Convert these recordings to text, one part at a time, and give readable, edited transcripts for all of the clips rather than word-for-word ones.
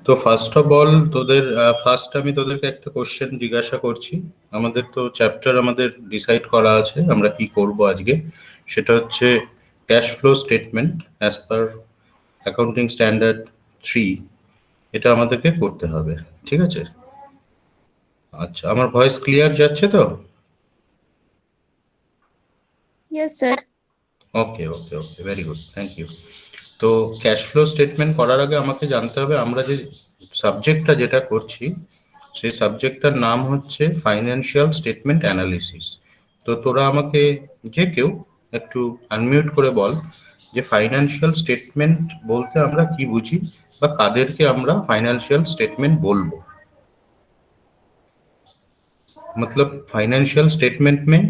তো first of all আমি তোদেরকে একটা কোশ্চেন জিজ্ঞাসা করছি। আমাদের তো চ্যাপ্টার আমাদের ডিসাইড করা আছে আমরা কি করব আজকে। সেটা হচ্ছে cash flow statement as per accounting standard 3। এটা আমাদেরকে করতে হবে, ঠিক আছে? আচ্ছা, আমার ভয়েস ক্লিয়ার যাচ্ছে তো? Yes, sir. Okay okay okay, very good, thank you. তো ক্যাশ ফ্লো স্টেটমেন্ট করার আগে আমাকে জানতে হবে আমরা যে সাবজেক্টটা যেটা করছি সেই সাবজেক্টটার নাম হচ্ছে ফাইন্যান্সিয়াল স্টেটমেন্ট অ্যানালিসিস। তো তোরা আমাকে যে কেউ একটু আনমিউট করে বল যে ফাইন্যান্সিয়াল স্টেটমেন্ট বলতে আমরা কি বুঝি, বা কাদেরকে আমরা ফাইন্যান্সিয়াল স্টেটমেন্ট বলবো। मतलब फाइनेंशियल स्टेटमेंट में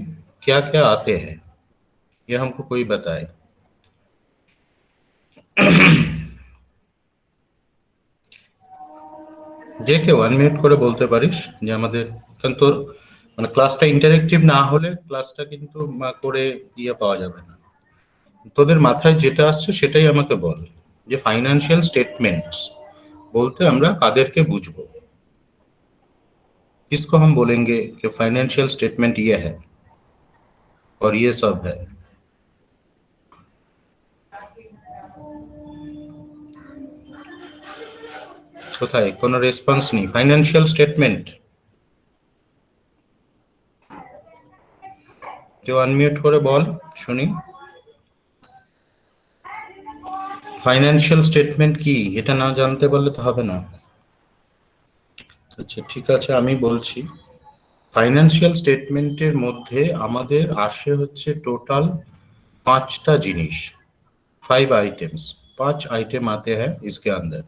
क्या क्या आते हैं, ये हमको कोई बताए। যে কেউ আনমিউট করে বলতে পারিস যে আমাদের, কারণ তোর মানে ক্লাসটা ইন্টারেক্টিভ না হলে ক্লাসটা কিন্তু করে ইয়ে পাওয়া যাবে না। তোদের মাথায় যেটা আসছে সেটাই আমাকে বল যে ফাইন্যান্সিয়াল স্টেটমেন্টস বলতে আমরা কাদেরকে বুঝবো। किसको हम बोलेंगे कि फाइनेंशियल स्टेटमेंट ये है और ये सब है। কোথায় কোনো রেসপন্স নেই। ফাইন্যান্সিয়াল স্টেটমেন্ট কেউ আনমিউট করে বল শুনি। ফাইন্যান্সিয়াল স্টেটমেন্ট কি এটা না জানতে পারলে তো হবে না। আচ্ছা ঠিক আছে, আমি বলছি। ফাইন্যান্সিয়াল স্টেটমেন্টের মধ্যে আমাদের আসে হচ্ছে টোটাল 5টা জিনিস, 5 आइटम्स, 5 आइटम आते हैं इसके अंदर,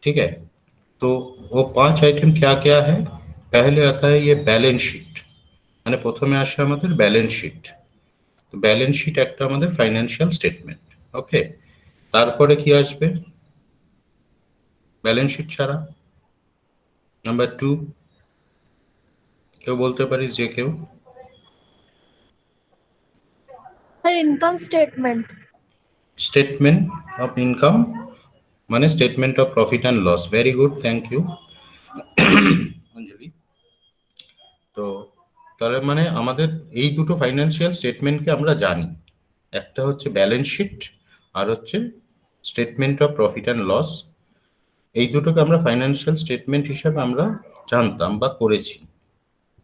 ठीक है? तो वो 5 आइटम क्या क्या है। पहले आता है ये बैलेंस शीट, মানে প্রথমে আসে আমাদের ব্যালেন্স শিট। তো ব্যালেন্স শিট একটা আমাদের ফাইন্যান্সিয়াল স্টেটমেন্ট, ওকে। তারপরে কি আসবে ব্যালেন্স শিট ছাড়া? নাম্বার 2, কেউ বলতে পারিস যে কেউ? Sir, income statement. Statement of income, মানে statement of profit and loss. Very good, thank you Anjali. তো তাহলে মানে আমাদের এই দুটো ফাইন্যান্সিয়াল স্টেটমেন্টকে আমরা জানি, একটা হচ্ছে ব্যালেন্স শিট আর হচ্ছে statement of profit and loss. এই দুটোকে আমরা ফাইন্যান্সিয়াল স্টেটমেন্ট হিসাবে আমরা জানতাম বা করেছি।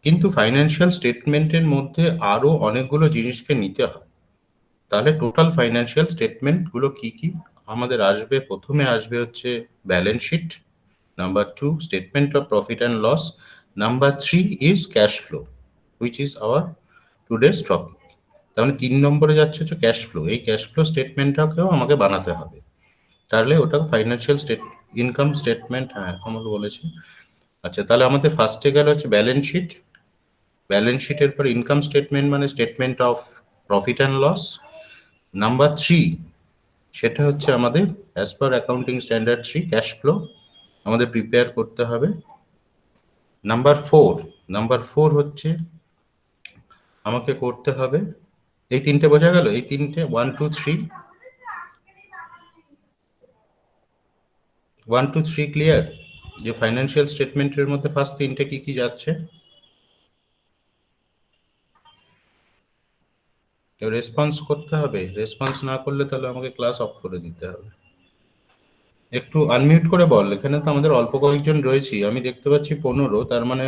কিন্তু ফাইন্যান্সিয়াল স্টেটমেন্টের মধ্যে আরো অনেকগুলো জিনিসকে নিতে হয়। তাহলে টোটাল ফাইন্যান্সিয়াল স্টেটমেন্ট গুলো কি কি আমাদের আসবে? প্রথমে আসবে হচ্ছে balance sheet, number 2 statement of profit and loss, number 3 is cash flow, which is our today's topic. তাহলে 3 নম্বরে যাচ্ছে হচ্ছে ক্যাশ ফ্লো। এই ক্যাশ ফ্লো স্টেটমেন্টটাকেও আমাকে বানাতে হবে, তাহলে ওটা ফাইন্যান্সিয়াল ইনকাম স্টেটমেন্ট। হ্যাঁ আমার বলেছে। আচ্ছা তাহলে আমাদের ফার্স্টে গেল হচ্ছে ব্যালেন্স শিট, ব্যালেন্স শিটের পর ইনকাম স্টেটমেন্ট মানে statement of profit and loss. Number 3 সেটা হচ্ছে আমাদের as per accounting standard 3 cash flow আমাদের প্রিপেয়ার করতে হবে। নাম্বার 4 হচ্ছে আমাকে করতে হবে, এই তিনটে বোঝা গেল? এই তিনটে 1 2 3, 1 2 3 ক্লিয়ার? যে ফাইন্যান্সিয়াল স্টেটমেন্টের মধ্যে ফার্স্ট তিনটে কি কি যাচ্ছে? রেসপন্স করতে হবে, রেসপন্স না করলে তাহলে আমাকে ক্লাস অফ করে দিতে হবে। একটু আনমিউট করে বল, এখানে তো আমাদের অল্প কয়েকজন রয়েছি, আমি দেখতে পাচ্ছি 15, তার মানে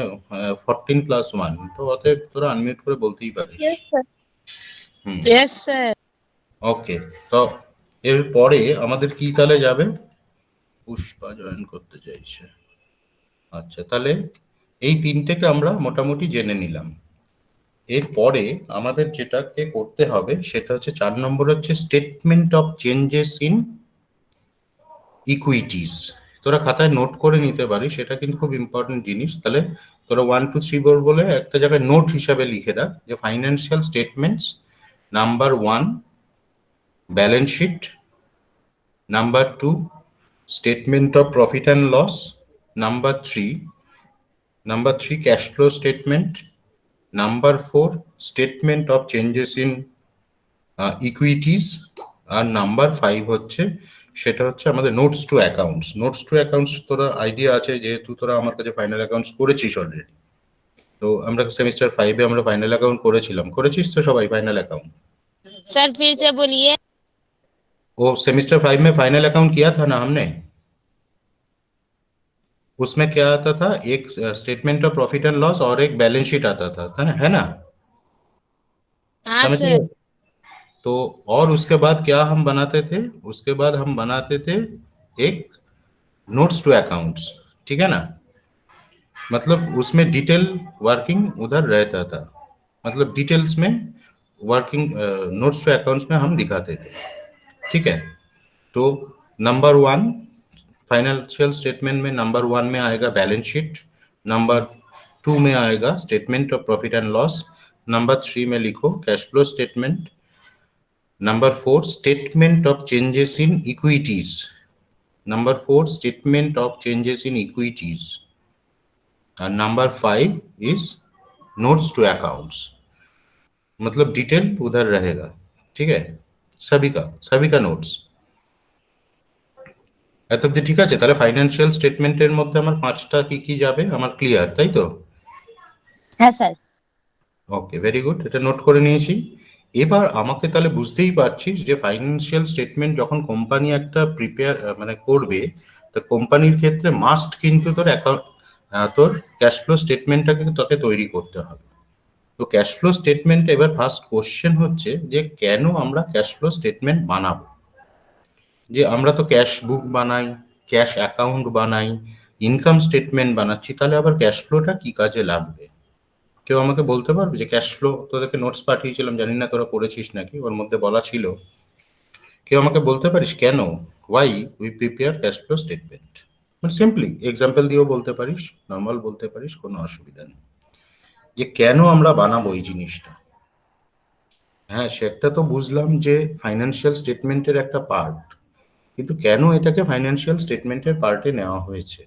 14+1, তো অতএব তোরা আনমিউট করে বলতেই পারিস। Yes, sir. Yes, sir. ওকে, তো এরপরে আমাদের কি তাহলে যাবে? পুষ্পা জয়েন করতে চাইছে। আচ্ছা তাহলে এই তিনটেকে আমরা মোটামুটি জেনে নিলাম। এরপরে আমাদের যেটাকে করতে হবে সেটা হচ্ছে 4 নম্বর হচ্ছে statement of changes in equities. তোরা খাতায় নোট করে নিতে পারিস, সেটা কিন্তু খুব ইম্পর্টেন্ট জিনিস। তাহলে তোরা 1 2 3 বলে একটা জায়গায় নোট হিসাবে লিখে রাখ যে financial statements number 1 balance sheet, number 2 statement of profit and loss, number 3 cash flow statement, number 4 statement of changes in equities, আর নাম্বার 5 হচ্ছে, সেটা হচ্ছে আমাদের notes to accounts. Notes to accounts তোরা আইডিয়া আছে, যেহেতু তোরা আমার কাছে ফাইনাল অ্যাকাউন্টস করেছিস অলরেডি। তো আমরা সেমিস্টার 5-এ আমরা फाइनल अकाउंट করেছিলাম, করেছিস তো সবাই फाइनल अकाउंट? सर फिर से बोलिए। वो सेमिस्टर 5 में फाइनल अकाउंट किया था ना हमने। उसमें क्या आता था, एक statement of profit and loss और एक बैलेंस शीट आता था ना, है ना? हाँ समझ सर। रहे हो? तो और उसके बाद क्या हम बनाते थे, उसके बाद हम बनाते थे एक नोट्स टू अकाउंट्स, ठीक है ना? मतलब उसमें डिटेल वर्किंग उधर रहता था, मतलब डिटेल्स में वर्किंग नोट्स टू अकाउंट्स में हम दिखाते थे, ठीक है? तो नंबर 1 फाइनेंशियल स्टेटमेंट में, नंबर 1 में आएगा बैलेंस शीट, नंबर 2 में आएगा statement of profit and loss, number 3 में लिखो cash flow statement, number 4 statement of changes in equities, number 4 statement of changes in equities, और number 5 is notes to accounts. मतलब detail उधर रहेगा, ठीक है? सभी का নোটস এত অব্দি ঠিক আছে? তাহলে ফাইন্যান্সিয়াল স্টেটমেন্টের মধ্যে আমার 5টা কি কি যাবে আমার ক্লিয়ার, তাই তো? হ্যাঁ স্যার। ওকে, ভেরি গুড, এটা নোট করে নিয়েছি। এবার আমাকে তাহলে বুঝতেই পারছিস যে ফাইন্যান্সিয়াল স্টেটমেন্ট যখন কোম্পানি একটা প্রিপেয়ার মানে করবে, তো কোম্পানির ক্ষেত্রে মাস্ট কিন্তু তোর ক্যাশ ফ্লো স্টেটমেন্টটাকে তোকে তৈরি করতে হবে। তো ক্যাশ ফ্লো স্টেটমেন্ট, এবার ফার্স্ট কোশ্চেন হচ্ছে যে কেন আমরা ক্যাশ ফ্লো স্টেটমেন্ট বানাবো? যে আমরা তো ক্যাশ বুক বানাই, ক্যাশ অ্যাকাউন্ট বানাই, ইনকাম স্টেটমেন্ট বানাচ্ছি, তাহলে আবার ক্যাশ ফ্লোটা কি কাজে লাগবে? কেউ আমাকে বলতে পারবে যে ক্যাশ ফ্লো, তোদেরকে নোটস পাঠিয়েছিলাম, জানি না তোরা পড়েছিস নাকি, ওর মধ্যে বলা ছিল, কেউ আমাকে বলতে পারিস কেন, why we prepare cash flow statement? মানে সিম্পলি এক্সাম্পল দিয়েও বলতে পারিস, নর্মাল বলতে পারিস, কোনো অসুবিধা নেই, যে কেন আমরা বানাবো এই জিনিসটা। হ্যাঁ, সেটা তো বুঝলাম যে ফাইন্যান্সিয়াল স্টেটমেন্টের একটা পার্ট, কিন্তু কেন এটাকে ফাইন্যান্সিয়াল স্টেটমেন্টের পার্টে নেওয়া হয়েছে?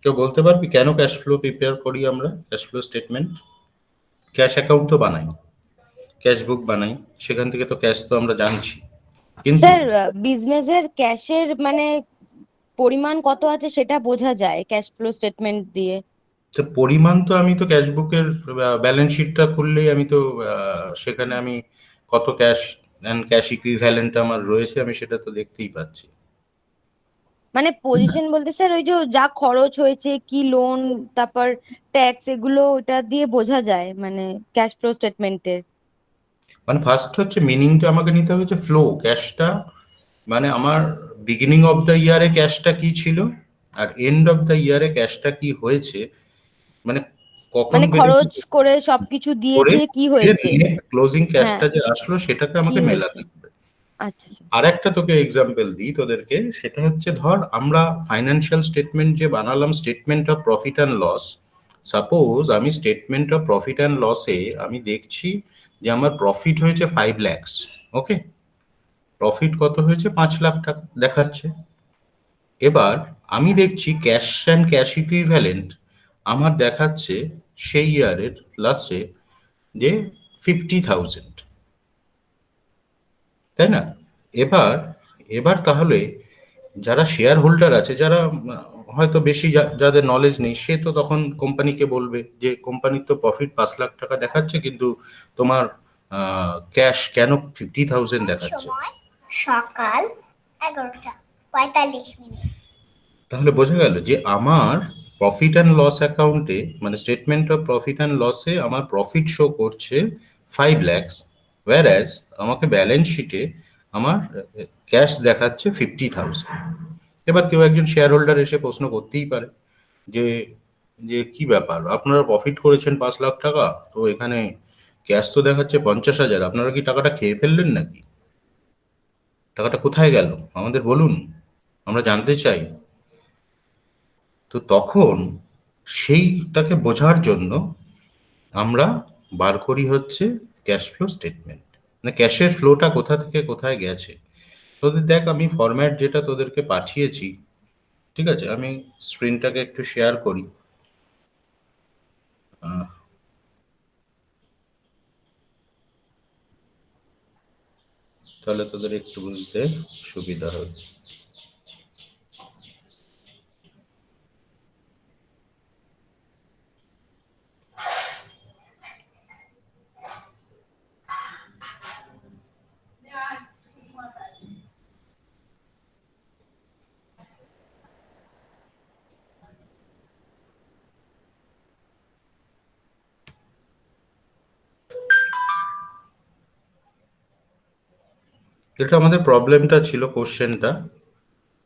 কেউ বলতে পারবি কেন ক্যাশ ফ্লো প্রিপেয়ার করি আমরা, cash flow statement? Cash account তো বানাই, ক্যাশ বুক বানাই, সেখান থেকে তো ক্যাশ তো আমরা জানছি, কিন্তু স্যার বিজনেসের ক্যাশের মানে পরিমাণ কত আছে সেটা বোঝা যায় ক্যাশ ফ্লো স্টেটমেন্ট দিয়ে। তো পরিমাণ তো আমি তো ক্যাশ বুকের ব্যালেন্স শিটটা খুললেই আমি তো সেখানে আমি কত ক্যাশ অ্যান্ড ক্যাশ ইকুইভ্যালেন্ট আমার রয়েছে আমি সেটা তো দেখতেই পাচ্ছি। মানে পজিশন বলতে স্যার ওই যে যা খরচ হয়েছে, কি লোন, তারপর ট্যাক্স, এগুলো ওটা দিয়ে বোঝা যায় মানে ক্যাশ ফ্লো স্টেটমেন্টের। মানে ফার্স্ট হচ্ছে মিনিংটা আমাকে নিতে হবে যে ফ্লো ক্যাশটা, মানে আমার বিগিনিং অফ দ্য ইয়ারে ক্যাশটা কি ছিল আর এন্ড অফ দ্য ইয়ারে ক্যাশটা কি হয়েছে, মানে কখন মানে বেরিয়েছে খরচ করে সবকিছু দিয়ে করে যে কি হয়েছে। নেট ক্লোজিং হ্যাঁ, ক্যাশটা যে আসলো সেটাকে কি আমাকে হয়েছে। মেলাতে হবে। আচ্ছা স্যার। আর একটা তোকে এক্সাম্পল দিই তোদেরকে, সেটা হচ্ছে ধর আমরা ফাইন্যান্সিয়াল স্টেটমেন্ট যে বানালাম, statement of profit and loss, suppose আমি স্টেটমেন্ট অফ প্রফিট অ্যান্ড লসে আমি দেখছি যে আমার প্রফিট হয়েছে 5 lakhs, ওকে, প্রফিট কত হয়েছে 5 লাখ টাকা দেখাচ্ছে। এবার আমি দেখছি ক্যাশ অ্যান্ড ক্যাশ ইকুইভ্যালেন্ট আমার দেখাচ্ছে সেই ইয়ারের লাস্টে যে 50,000, তাই না? এবার এবার তাহলে যারা শেয়ার হোল্ডার আছে, যারা হয়তো বেশি যাদের নলেজ নেই, সে তো তখন কোম্পানিকে বলবে যে কোম্পানির তো প্রফিট 5 লাখ টাকা দেখাচ্ছে, কিন্তু তোমার ক্যাশ কেন 50,000 দেখাচ্ছে? সময় সকাল 11:45। তাহলে বোঝা গেল যে আমার প্রফিট অ্যান্ড লস অ্যাকাউন্টে, মানে স্টেটমেন্ট অফ প্রফিট অ্যান্ড লসে আমার প্রফিট শো করছে 5 lakhs, whereas আমাকে ব্যালেন্স শিটে আমার ক্যাশ দেখাচ্ছে 50,000। এবার কেউ একজন শেয়ার হোল্ডার এসে প্রশ্ন করতেই পারে যে যে কি ব্যাপার, আপনারা প্রফিট করেছেন 5 লাখ টাকা, তো এখানে ক্যাশ তো দেখাচ্ছে 50,000, আপনারা কি টাকাটা খেয়ে ফেললেন নাকি? টাকাটা কোথায় গেল আমাদের বলুন, আমরা জানতে চাই। তো তখন সেইটাকে বোঝার জন্য আমরা বার করি হচ্ছে ক্যাশ ফ্লো স্টেটমেন্ট, মানে ক্যাশের ফ্লোটা কোথা থেকে কোথায় গেছে। তোদের দেখ আমি ফরম্যাট যেটা তোদেরকে পাঠিয়েছি, ঠিক আছে, আমি স্ক্রিনটাকে একটু শেয়ার করি। তাহলে তোদের একটু বুঝতে সুবিধা হবে। এটা আমাদের প্রবলেমটা ছিল, কোশ্চেনটা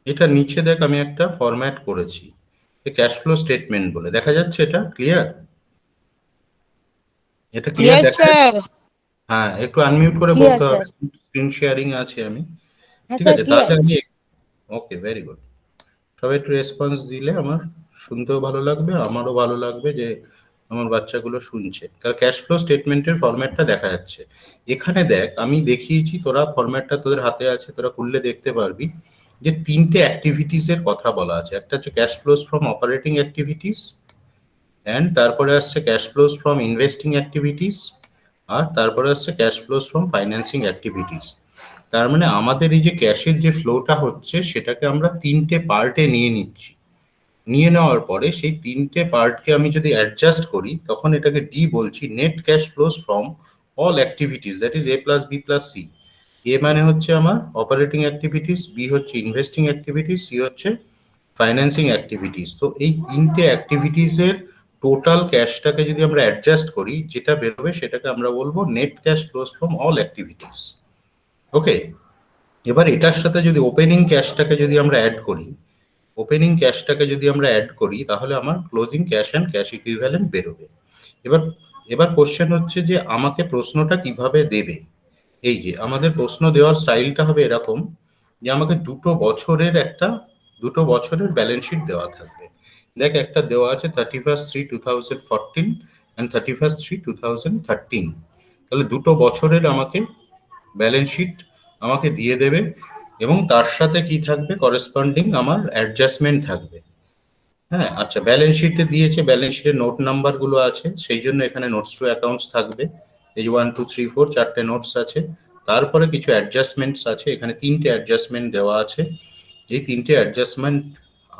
এটা নিচে দেখ আমি একটা ফরম্যাট করেছি ক্যাশ ফ্লো স্টেটমেন্ট বলে, দেখা যাচ্ছে? এটা ক্লিয়ার? এটা ক্লিয়ার यस দেখা? सर। হ্যাঁ, একটু আনমিউট করে ক্লিয়ার বলতে হবে, স্যার। স্ক্রিন শেয়ারিং আছে আমি। হ্যাঁ ঠিক স্যার, আছে, ক্লিয়ার। তাহলে আমি ওকে, ভেরি গুড। সবাই একটু রেসপন্স দিলে আমার শুনতেও ভালো লাগবে, আমারও ভালো লাগবে যে আমার বাচ্চাগুলো শুনছে। তার ক্যাশ ফ্লো স্টেটমেন্টের ফরম্যাটটা দেখা যাচ্ছে এখানে। দেখ আমি দেখিয়েছি, তোরা ফরম্যাটটা তোদের হাতে আছে, তোরা খুললে দেখতে পারবি যে তিনটে অ্যাক্টিভিটিস এর কথা বলা আছে। একটা হচ্ছে cash flows from operating activities, and তারপরে আসছে cash flows from investing activities, আর তারপরে আসছে cash flows from financing activities. তার মানে আমাদের এই যে ক্যাশের যে ফ্লোটা হচ্ছে সেটাকে আমরা তিনটে পার্টে নিয়ে নিচ্ছি। নিয়ে নেওয়ার পরে সেই তিনটে পার্টকে আমি যদি অ্যাডজাস্ট করি তখন এটাকে ডি বলছি, net cash flows from all activities, that is A plus B plus C. A মানে হচ্ছে আমার অপারেটিং অ্যাক্টিভিটিস, বি হচ্ছে ইনভেস্টিং অ্যাক্টিভিটিস, সি হচ্ছে ফাইন্যান্সিং অ্যাক্টিভিটিস। তো এই তিনটে অ্যাক্টিভিটিস এর টোটাল ক্যাশটাকে যদি আমরা অ্যাডজাস্ট করি, যেটা বেরোবে সেটাকে আমরা বলবো net cash flows from all activities. Okay, এবার এটার সাথে যদি ওপেনিং ক্যাশটাকে যদি আমরা অ্যাড করি, তাহলে আমার closing cash and cash equivalent বেরোবে। এবার এবার কোশ্চেন হচ্ছে যে আমাকে প্রশ্নটা কিভাবে দেবে। এই যে আমাদের প্রশ্ন দেওয়ার স্টাইলটা হবে এরকম যে আমাকে দুটো বছরের ব্যালেন্স শিট দেওয়া থাকবে। দেখ একটা দেওয়া আছে 31/3/2014 অ্যান্ড 31/3/2013। তাহলে দুটো বছরের আমাকে ব্যালেন্স শিট আমাকে দিয়ে দেবে, এবং তার সাথে কি থাকবে, করেসপন্ডিং আমার অ্যাডজাস্টমেন্ট থাকবে। হ্যাঁ, আচ্ছা, ব্যালেন্স শিটে দিয়েছে, ব্যালেন্স শিটের নোট নাম্বার গুলো আছে, সেই জন্য এখানে নোটস টু অ্যাকাউন্টস থাকবে। এই 1 2 3 4 চারটে নোটস আছে। তারপরে কিছু অ্যাডজাস্টমেন্টস আছে, এখানে তিনটে অ্যাডজাস্টমেন্ট দেওয়া আছে। এই তিনটে অ্যাডজাস্টমেন্ট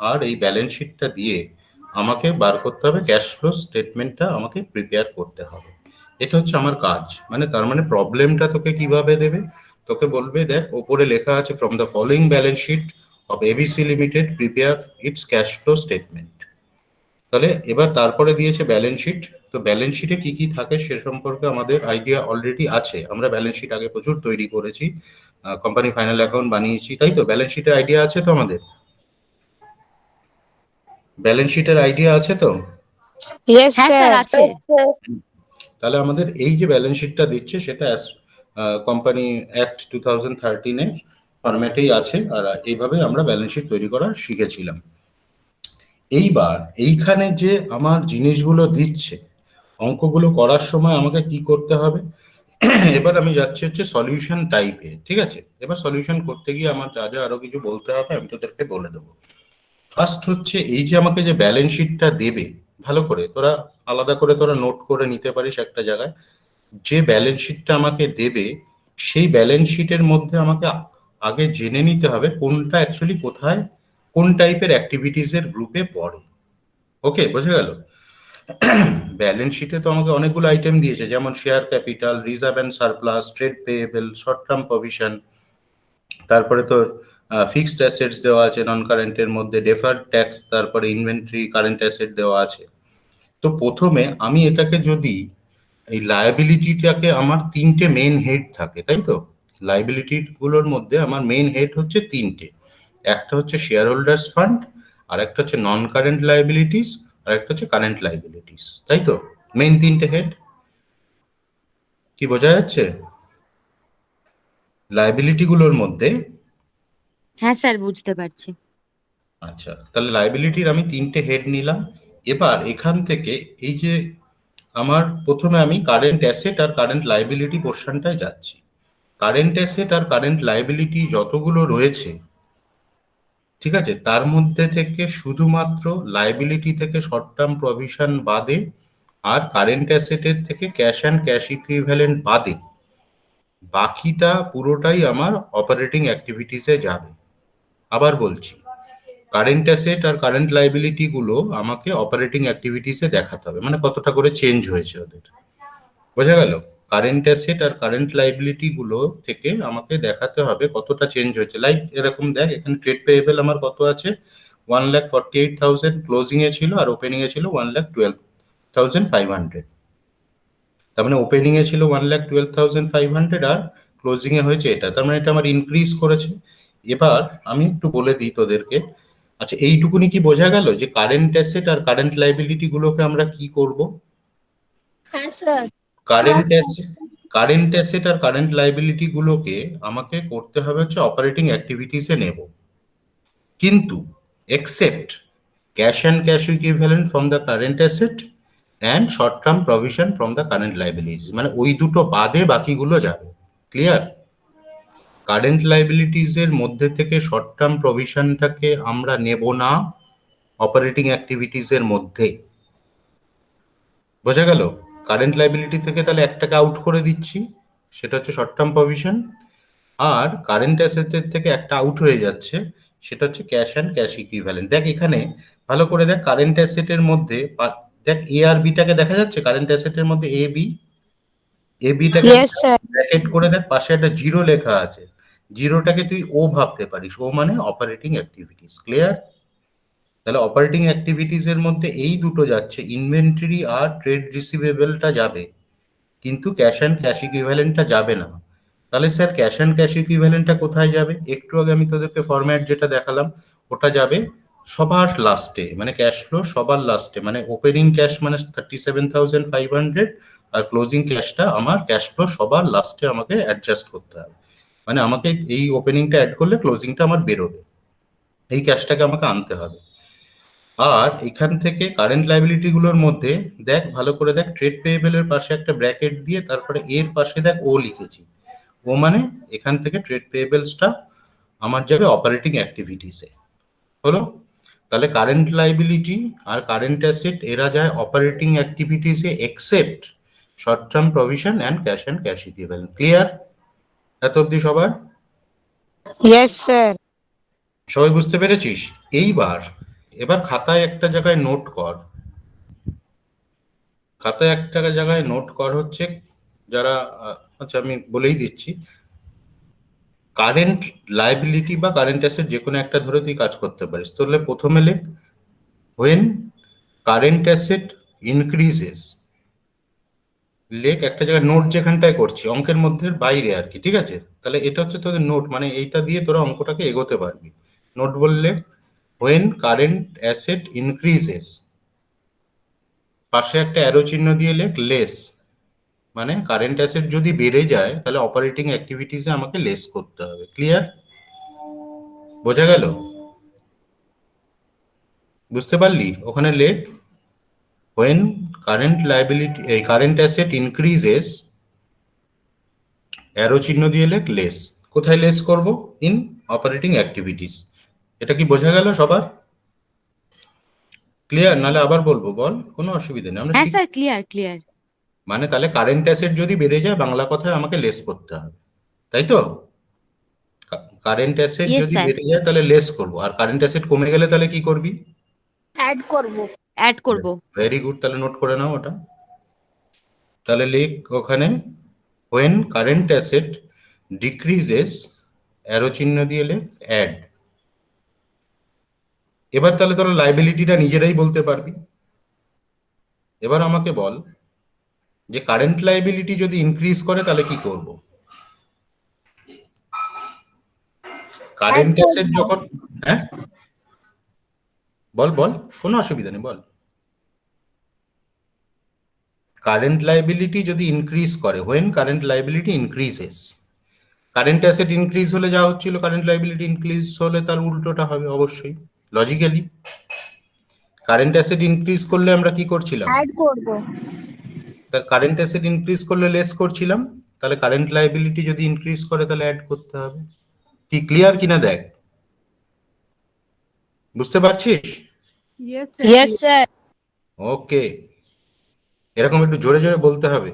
আর এই ব্যালেন্স শিটটা দিয়ে আমাকে বার করতে হবে, ক্যাশ ফ্লো স্টেটমেন্টটা আমাকে প্রিপেয়ার করতে হবে। এটা হচ্ছে আমার কাজ। মানে তার মানে প্রবলেমটা তোকে কিভাবে দেবে, তোকে বলবে দেখ ওপরে লেখা আছে from the following balance sheet of ABC limited prepare its cash flow statement. তাহলে এবার তারপরে দিয়েছে ব্যালেন্স শিট। তো ব্যালেন্স শিটে কি কি থাকে সে সম্পর্কে আমাদের আইডিয়া অলরেডি আছে, আমরা ব্যালেন্স শিট আগে প্রচুর তৈরি করেছি, কোম্পানি ফাইনাল অ্যাকাউন্ট বানিয়েছি, তাই তো? ব্যালেন্স শিটের আইডিয়া আছে তো আমাদের? ব্যালেন্স শিটের আইডিয়া আছে তো? यस হ্যাঁ স্যার सर। আছে। তাহলে আমাদের এই যে ব্যালেন্স শিটটা দিচ্ছে সেটা কোম্পানি অ্যাক্ট 2013 এর ফরম্যাটেই আছে, আর এইভাবে আমরা ব্যালেন্স শিট তৈরি করা শিখেছিলাম। এইবার এইখানে যে আমার জিনিসগুলো দিচ্ছে, অঙ্কগুলো করার সময় আমাকে কি করতে হবে, এবার আমি যাচ্ছি হচ্ছে সলিউশন টাইপে। ঠিক আছে, এবার সলিউশন করতে গিয়ে আমার যা যা আরো কিছু বলতে হবে আমি তোদেরকে বলে দেবো। ফার্স্ট হচ্ছে এই যে আমাকে যে ব্যালেন্স শিটটা দেবে, ভালো করে তোরা আলাদা করে তোরা নোট করে নিতে পারিস একটা জায়গায়। যে ব্যালেন্স শিটটা আমাকে দেবে সেই ব্যালেন্স শিটের মধ্যে আমাকে আগে জেনে নিতে হবে কোনটা অ্যাকচুয়ালি কোথায় কোন টাইপের অ্যাক্টিভিটিস এর গ্রুপে পড়ে। ওকে, বোঝা গেল? ব্যালেন্স শিটে তো আমাকে অনেকগুলো আইটেম দিয়েছে, যেমন share capital, reserve and surplus, trade payable, short term provision, তারপরে তো ফিক্সড অ্যাসেটস দেওয়া আছে নন কারেন্টের মধ্যে, ডেফার্ড ট্যাক্স, তারপরে ইনভেন্টরি, কারেন্ট অ্যাসেট দেওয়া আছে। তো প্রথমে আমি এটাকে যদি এই লায়াবিলিটিটাকে, আমার তিনটে মেইন হেড থাকে, তাই তো? লায়াবিলিটি গুলোর মধ্যে আমার মেইন হেড হচ্ছে তিনটে। একটা হচ্ছে শেয়ার হোল্ডার্স ফান্ড, আর একটা হচ্ছে নন কারেন্ট লায়াবিলিটিস, আর একটা হচ্ছে কারেন্ট লায়াবিলিটিস, তাই তো? মেইন তিনটে হেড। কি বোঝা যাচ্ছে? লায়াবিলিটি গুলোর মধ্যে, হ্যাঁ স্যার, বুঝতে পারছি। আচ্ছা, তাহলে লায়াবিলিটির আমি তিনটে হেড নিলাম। এবার এখান থেকে এই যে আমার প্রথমে আমি কারেন্ট অ্যাসেট আর কারেন্ট লায়াবিলিটি পোর্শনটায় যাচ্ছি। কারেন্ট অ্যাসেট আর কারেন্ট লায়াবিলিটি যতগুলো রয়েছে, ঠিক আছে, তার মধ্যে থেকে শুধুমাত্র লায়াবিলিটি থেকে শর্ট টার্ম প্রভিশন বাদে আর কারেন্ট অ্যাসেটের থেকে ক্যাশ অ্যান্ড ক্যাশ ইকুইভ্যালেন্ট বাদে বাকিটা পুরোটাই আমার অপারেটিং অ্যাক্টিভিটিসে যাবে। আবার বলছি, কারেন্ট অ্যাসেট আর কারেন্ট লাইবিলিটি গুলো আমাকে অপারেটিং অ্যাক্টিভিটিসে দেখাতে হবে, মানে কতটা করে চেঞ্জ হয়েছে ওদের। বোঝা গেল? কারেন্ট অ্যাসেট আর কারেন্ট লাইবিলিটি গুলো থেকে আমাকে দেখাতে হবে কতটা চেঞ্জ হয়েছে। লাইক এরকম দেখ, এখানে ট্রেড পেয়েবল আমার কত আছে, 1,48,000 ক্লোজিং এ ছিল, আর ওপেনিং এ ছিল 1,12,500। তার মানে ওপেনিং এ ছিল 1,12,500 আর ক্লোজিং এ হয়েছে এটা, তার মানে এটা আমার ইনক্রিজ করেছে। এবার আমি একটু বলে দিই তোদেরকে। আচ্ছা, এইটুকুনি কি বোঝা গেল যে কারেন্ট অ্যাসেট আর কারেন্ট লাইবিলিটি গুলোকে আমরা কি করব? হ্যাঁ স্যার। কারেন্ট অ্যাসেট আর কারেন্ট লাইবিলিটি গুলোকে আমাকে করতে হবে হচ্ছে অপারেটিং অ্যাক্টিভিটিসে নেব, কিন্তু except cash and cash equivalent from the current asset and short term provision from the current liabilities, মানে ওই দুটো বাদে বাকিগুলো যাবে। ক্লিয়ার? কারেন্ট লাইবিলিটিস এর মধ্যে থেকে শর্ট টার্ম প্রভিশনটাকে আমরা নেব না অপারেটিং অ্যাক্টিভিটিস এর মধ্যে। বোঝা গেল? কারেন্ট লাইবিলিটি থেকে তাহলে একটাকে আউট করে দিচ্ছি, সেটা হচ্ছে শর্ট টার্ম প্রভিশন। আর কারেন্ট অ্যাসেটের থেকে একটা আউট হয়ে যাচ্ছে, সেটা হচ্ছে ক্যাশ অ্যান্ড ক্যাশ ইকুইভ্যালেন্ট। দেখ এখানে ভালো করে দেখ, কারেন্ট অ্যাসেটের মধ্যে দেখ এ আর বিটাকে দেখা যাচ্ছে, কারেন্ট অ্যাসেটের মধ্যে এ বিটাকে Yes, sir. ব্র্যাকেট করে দেখ, পাশে একটা জিরো লেখা আছে, জিরোটাকে তুই ও ভাবতে পারিস, ও মানে অপারেটিং অ্যাক্টিভিটিস। ক্লিয়ার? তাহলে অপারেটিং অ্যাক্টিভিটিস এর মধ্যে এই দুটো যাচ্ছে, ইনভেন্টরি আর ট্রেড রিসিভেবলটা যাবে, কিন্তু ক্যাশ অ্যান্ড ক্যাশ ইকুইভ্যালেন্টটা যাবে না। তাহলে স্যার ক্যাশ অ্যান্ড ক্যাশ ইকুইভ্যালেন্টটা কোথায় যাবে? একটু আগে আমি তোদেরকে ফরম্যাট যেটা দেখালাম, ওটা যাবে সবার লাস্টে, মানে ক্যাশ ফ্লো সবার লাস্টে, মানে ওপেনিং ক্যাশ মানে 37,500 আর ক্লোজিং ক্যাশটা আমার ক্যাশ ফ্লো সবার লাস্টে আমাকে অ্যাডজাস্ট করতে হবে। মানে আমাকে এই ওপেনিংটা অ্যাড করলে ক্লোজিংটা আমার বেরোবে, এই ক্যাশটাকে আমাকে আনতে হবে। আর এখান থেকে কারেন্ট লাইবিলিটি গুলোর মধ্যে দেখ ভালো করে দেখ, ট্রেড পেয়েবল এর পাশে একটা ব্র্যাকেট দিয়ে তারপরে এর পাশে দেখ ও লিখেছি, ও মানে এখান থেকে ট্রেড পেয়েবলসটা আমার যাবে অপারেটিং অ্যাক্টিভিটিসে। হলো? তাহলে কারেন্ট লাইবিলিটি আর কারেন্ট অ্যাসেট এরা যায় অপারেটিং অ্যাক্টিভিটিসে except short term provision and cash equivalent. Clear এত অবধি সবার? Yes, sir. সবাই বুঝতে পেরেছিস? এবার খাতায় একটা জায়গায় নোট কর, খাতায় একটা জায়গায় নোট কর হচ্ছে যারা আচ্ছা আমি বলেই দিচ্ছি, কারেন্ট লাইবিলিটি বা কারেন্ট অ্যাসেট যে কোনো একটা ধরে তুই কাজ করতে পারিস। তাহলে প্রথমে লেখ হোয়েন কারেন্ট অ্যাসেট ইনক্রিজেস, লেখ একটা জায়গায় নোট, যেখানটায় করছি অঙ্কের মধ্যে বাইরে আর কি, ঠিক আছে? তাহলে এটা হচ্ছে তোদের নোট, মানে এইটা দিয়ে তোরা অঙ্কটাকে এগোতে পারবি। নোট বললে হোয়েন কারেন্ট অ্যাসেট ইনক্রিজেস, পাশে একটা অ্যারো চিহ্ন দিয়ে লেখ লেস, মানে কারেন্ট অ্যাসেট যদি বেড়ে যায় তাহলে অপারেটিং অ্যাক্টিভিটিসে আমাকে লেস করতে হবে। ক্লিয়ার? বোঝা গেল? বুঝতে পারলি? ওখানে লেখ when current asset increases, arrow চিহ্ন দিয়ে লেখ লেস। কোথায় লেস করব? In operating activities. এটা কি বোঝা গেল সবার? ক্লিয়ার? নালে আবার বলবো, বল, কোনো অসুবিধা নেই, আমরা হ্যাঁ স্যার, ক্লিয়ার ক্লিয়ার। মানে তাহলে কারেন্ট অ্যাসেট যদি বেড়ে যায় বাংলা কথায় আমাকে লেস করতে হবে, তাই তো? কারেন্ট অ্যাসেট Yes, যদি sir. বেড়ে যায় তাহলে লেস করব, আর কারেন্ট অ্যাসেট কমে গেলে তাহলে কি করবি? অ্যাড করব। অ্যাড করব। ভেরি গুড, তাহলে নোট করে নাও ওটা। তাহলে লেখ ওখানে when current asset decreases, arrow চিহ্ন দিয়ে লেখ অ্যাড। এবার তাহলে তোরা লাইবিলিটিটা নিজেরাই বলতে পারবি। এবার আমাকে বল যে কারেন্ট লাইবিলিটি যদি ইনক্রিজ করে তাহলে কি করব? কারেন্ট অ্যাসেট যখন, হ্যাঁ বল বল, কোনো অসুবিধা নেই, বল। কারেন্ট লাইবিলিটি যদি ইনক্রিজ করে, when current liability increases, current asset increase হলে যা হচ্ছিল কারেন্ট লাইবিলিটি ইনক্রিজ হলে তার উল্টোটা হবে অবশ্যই, লজিক্যালি। কারেন্ট অ্যাসেট ইনক্রিজ করলে আমরা কি করছিলাম? অ্যাড করব। তার কারেন্ট অ্যাসেট ইনক্রিজ করলে লেস করছিলাম, তাহলে কারেন্ট লাইবিলিটি যদি ইনক্রিজ করে তাহলে অ্যাড করতে হবে। কি ক্লিয়ার কিনা দেখ, বুঝতে পারছিস? Yes, sir. ওকে, এরকম একটু জোরে জোরে বলতে হবে,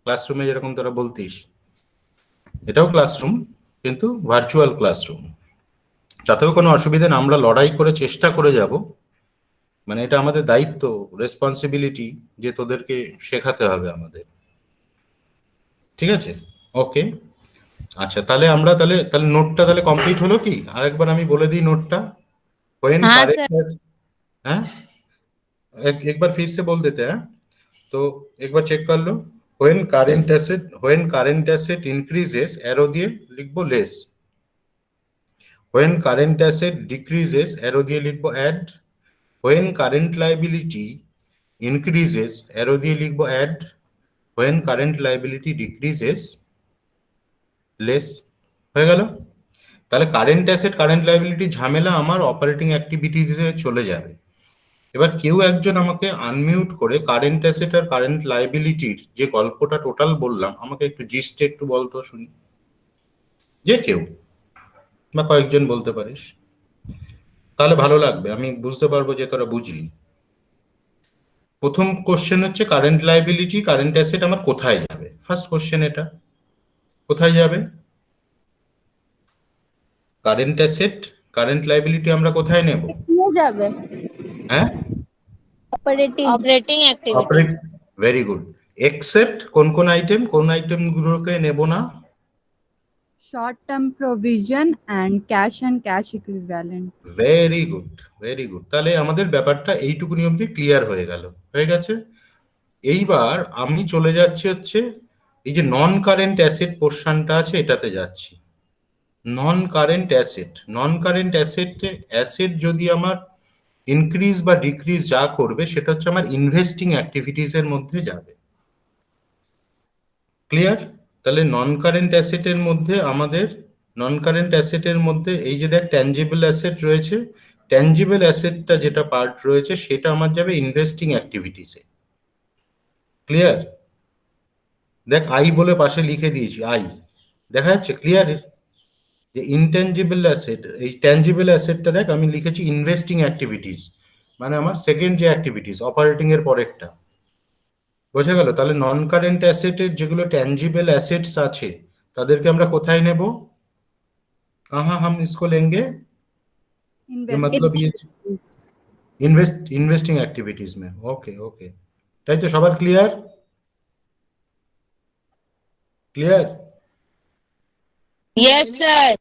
ক্লাসরুমে যেরকম তোরা বলতিস। এটাও ক্লাসরুম, কিন্তু ভার্চুয়াল ক্লাসরুম। তাতেও কোনো অসুবিধা না, আমরা লড়াই করে চেষ্টা করে যাব, মানে এটা আমাদের দায়িত্ব, রেসপন্সিবিলিটি, যে তোদেরকে শেখাতে হবে আমাদের। ঠিক আছে, ওকে। আচ্ছা, তাহলে আমরা তাহলে তাহলে নোটটা তাহলে কমপ্লিট হলো কি? আরেকবার আমি বলে দিই নোটটা। व्हेन हाँ करेंट, सर। हाँ, एक बार फिर से बोल देते हैं, तो एक बार चेक कर लो। When current asset increases, arrow दिए लिखबो less. When current asset decreases, arrow दिए लिखबो add. When current liability increases, arrow दिए लिखबो add. When current liability decreases, less. হয়ে গেল। তাহলে কারেন্ট অ্যাসেট কারেন্ট লায়াবিলিটি ঝামেলা আমার অপারেটিং অ্যাক্টিভিটিসে চলে যাবে। এবার কেউ একজন আমাকে আনমিউট করে কারেন্ট অ্যাসেট আর কারেন্ট লায়াবিলিটির যে গল্পটা টোটাল বললাম, আমাকে একটু জিস্টে একটু বলতো শুনি, যে কেউ বা কয়েকজন বলতে পারিস, তাহলে ভালো লাগবে, আমি বুঝতে পারবো যে তোরা বুঝলি। প্রথম কোশ্চেন হচ্ছে কারেন্ট লায়াবিলিটি কারেন্ট অ্যাসেট আমার কোথায় যাবে, ফার্স্ট কোশ্চেন এটা, কোথায় যাবে? কারেন্ট অ্যাসেট কারেন্ট লায়াবিলিটি আমরা কোথায় নেব? নিয়ে যাবে হ্যাঁ, operating operating activity. Operate, very good. Except কোন কোন আইটেম, কোন আইটেমগুলোকে নেব না? short term provision and cash equivalent. Very good, very good. তাহলে আমাদের ব্যাপারটা এইটুকুনি অবধি ক্লিয়ার হয়ে গেল, হয়ে গেছে। এইবার আমি চলে যাচ্ছি হচ্ছে এই যে নন কারেন্ট অ্যাসেট পোর্শনটা আছে, এটাতে যাচ্ছি। নন কারেন্ট অ্যাসেট, নন কারেন্ট অ্যাসেট যদি আমার ইনক্রিজ বা ডিক্রিজ যা করবে, সেটা হচ্ছে আমার ইনভেস্টিং অ্যাক্টিভিটিস এর মধ্যে যাবে। ক্লিয়ার? তাহলে নন কারেন্ট অ্যাসেটের মধ্যে আমাদের, নন কারেন্ট অ্যাসেটের মধ্যে এই যে দেখ ট্যানজিবল অ্যাসেট রয়েছে, ট্যানজিবল অ্যাসেটটা যেটা পার্ট রয়েছে সেটা আমার যাবে ইনভেস্টিং অ্যাক্টিভিটিসে। ক্লিয়ার? দেখ আই বলে পাশে লিখে দিয়েছি, আই দেখা যাচ্ছে ক্লিয়ার? যে ইনট্যানজিবল অ্যাসেট, এই ট্যানজিবল অ্যাসেটটা দেখ আমি লিখেছি ইনভেস্টিং অ্যাক্টিভিটিস, মানে আমার সেকেন্ড যে অ্যাক্টিভিটিস অপারেটিং এর পরেরটা। বোঝা গেল? তাহলে নন কারেন্ট অ্যাসেটের যেগুলো ট্যানজিবল অ্যাসেটস আছে তাদেরকে আমরা কোথায় নেব? कहाँ हम इसको लेंगे? ये मतलब ये इन्वेस्टिंग एक्टिविटीज में। ओके ओके, তাই তো সবার ক্লিয়ার? ক্লিয়ার? Yes sir.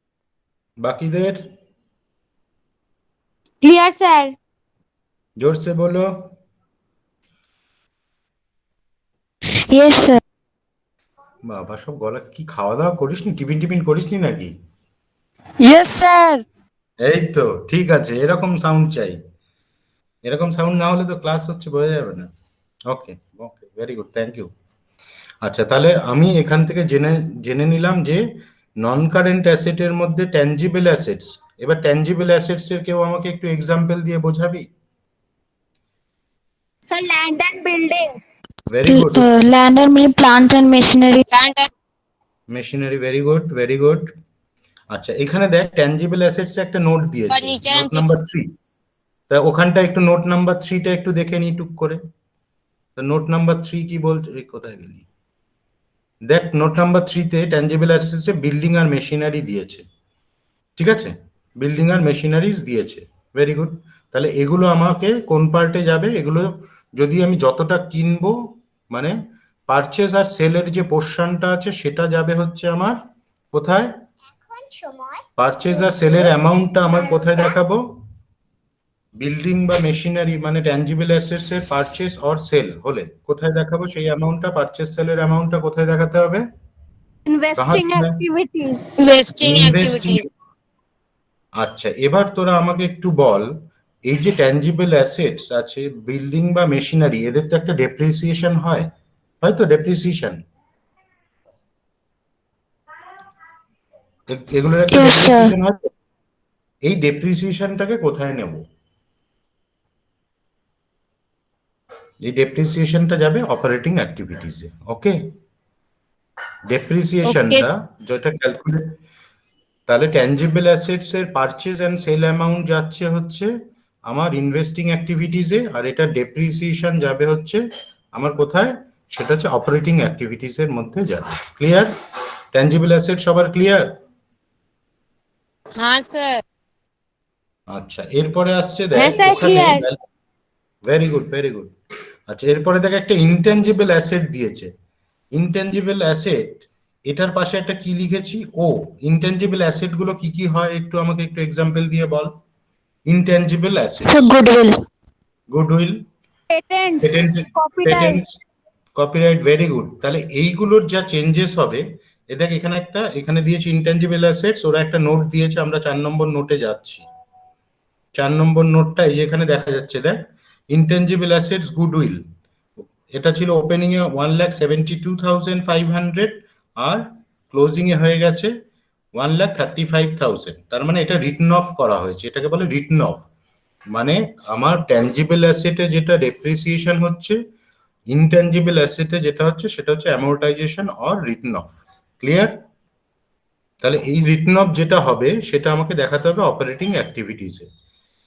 বাকিদের ক্লিয়ার স্যার। জোর से बोलो। Yes sir. বাবা, সব গলা কি খাওয়া দাওয়া করিসনি, টিফিন টিফিন করিসনি নাকি? Yes sir. এই তো ঠিক আছে, এরকম সাউন্ড চাই, এরকম সাউন্ড না হলে তো ক্লাস হচ্ছে বোঝা যাবে না। ওকে okay, very good, thank you. আচ্ছা, তাহলে আমি এখান থেকে জেনে নিলাম যে নন কারেন্ট অ্যাসেটের মধ্যে ট্যানজিবল অ্যাসেটস। এবার ট্যানজিবল অ্যাসেটস এর কেউ আমাকে একটু এক্সাম্পল দিয়ে বোঝাবি? Sir land and building. Very good. Land and plant and machinery. Machinery, very good very good. আচ্ছা, এখানে দেখ ট্যানজিবল অ্যাসেটস একটা নোট দিয়েছে, Furniture নোট নাম্বার 3। তা ওখানটা একটু নোট নাম্বার 3টা একটু দেখে নি টুক করে। তো নোট নাম্বার 3 কি বলছে? এই কোথায় গেলি? দেখ নোট নাম্বার 3তে ট্যানজিবল অ্যাসেটসে বিল্ডিং আর মেশিনারি দিয়েছে, ঠিক আছে? বিল্ডিং আর মেশিনারিজ দিয়েছে, ভেরি গুড। তাহলে এগুলো আমাকে কোন পার্টে যাবে? এগুলো যদি আমি যতটা কিনবো, মানে পারচেজ আর সেলের যে পোর্শনটা আছে সেটা যাবে হচ্ছে আমার কোথায়? পারচেজ আর সেলের অ্যামাউন্টটা আমার কোথায় দেখাবো? বিল্ডিং বা মেশিনারি মানে ট্যানজিবল অ্যাসেটস এর পারচেজ অর সেল হলে কোথায় দেখাবো সেই অ্যামাউন্টটা? পারচেজ সেলের অ্যামাউন্টটা কোথায় দেখাতে হবে? ইনভেস্টিং कहाँ? অ্যাক্টিভিটিস। Investing investing. एक्टिविटी। আচ্ছা, এবার তোরা আমাকে একটু বল, এই যে ট্যানজিবল অ্যাসেটস আছে বিল্ডিং বা মেশিনারি, এদের তো একটা ডেপ্রিসিয়েশন হয়, হয়তো ডেপ্রিসিয়েশন, এগুলোর একটা Yes, sir. ডেপ্রিসিয়েশন হয়। এই ডেপ্রিসিয়েশনটাকে কোথায় নেব? এই ডেপ্রিসিয়েশনটা যাবে অপারেটিং অ্যাক্টিভিটিসে। ওকে, ডেপ্রিসিয়েশনটা যেটা ক্যালকুলেট, তাহলে ট্যানজিবল অ্যাসেটস এর পারচেজ এন্ড সেল অ্যামাউন্ট যাচ্ছে হচ্ছে আমার ইনভেস্টিং অ্যাক্টিভিটিসে, আর এটা ডেপ্রিসিয়েশন যাবে হচ্ছে আমার কোথায়? সেটা হচ্ছে অপারেটিং অ্যাক্টিভিটিস এর মধ্যে যাবে। ক্লিয়ার? ট্যানজিবল অ্যাসেট সবার ক্লিয়ার? हाँ सर। আচ্ছা, এরপরে আসছে দেখ হ্যাঁ স্যার, ওখানে clear. Very good very good. আচ্ছা, এরপরে দেখ একটা ইনটেনজিবল অ্যাসেট দিয়েছে। ইনটেনজিবল অ্যাসেট, এটার পাশে একটা কি লিখেছি? ও। ইনটেনজিবল অ্যাসেট গুলো কি কি হয় একটু আমাকে একটু এক্সাম্পল দিয়ে বল। Intangible asset, sir goodwill. Goodwill, patents, patent, copyright, patents, copyright, very good. তাহলে এইগুলোর যা চেঞ্জেস হবে, এ দেখ এখানে একটা, এখানে দিয়েছি ইনটেনজিবল অ্যাসেটস, ওরা একটা নোট দিয়েছে, আমরা 4 নম্বর নোটে যাচ্ছি। 4 নম্বর নোটটা এই যে এখানে দেখা যাচ্ছে, দেখ ইনটেনজিবল অ্যাসেটস গুডউইল, এটা ছিল ওপেনিং এ 1,72,500 আর ক্লোজিং এ হয়ে গেছে 1,35,000। তার মানে এটা রিটন অফ করা হয়েছে, এটাকে বলে রিটন অফ। মানে আমার ট্যানজিবল অ্যাসেটে যেটা ডেপ্রিসিয়েশন হচ্ছে, ইনট্যানজিবল অ্যাসেটে যেটা হচ্ছে সেটা হচ্ছে amortisation or written of. Clear? তাহলে এই রিটন অফ যেটা হবে সেটা আমাকে দেখাতে হবে অপারেটিং অ্যাক্টিভিটিসে।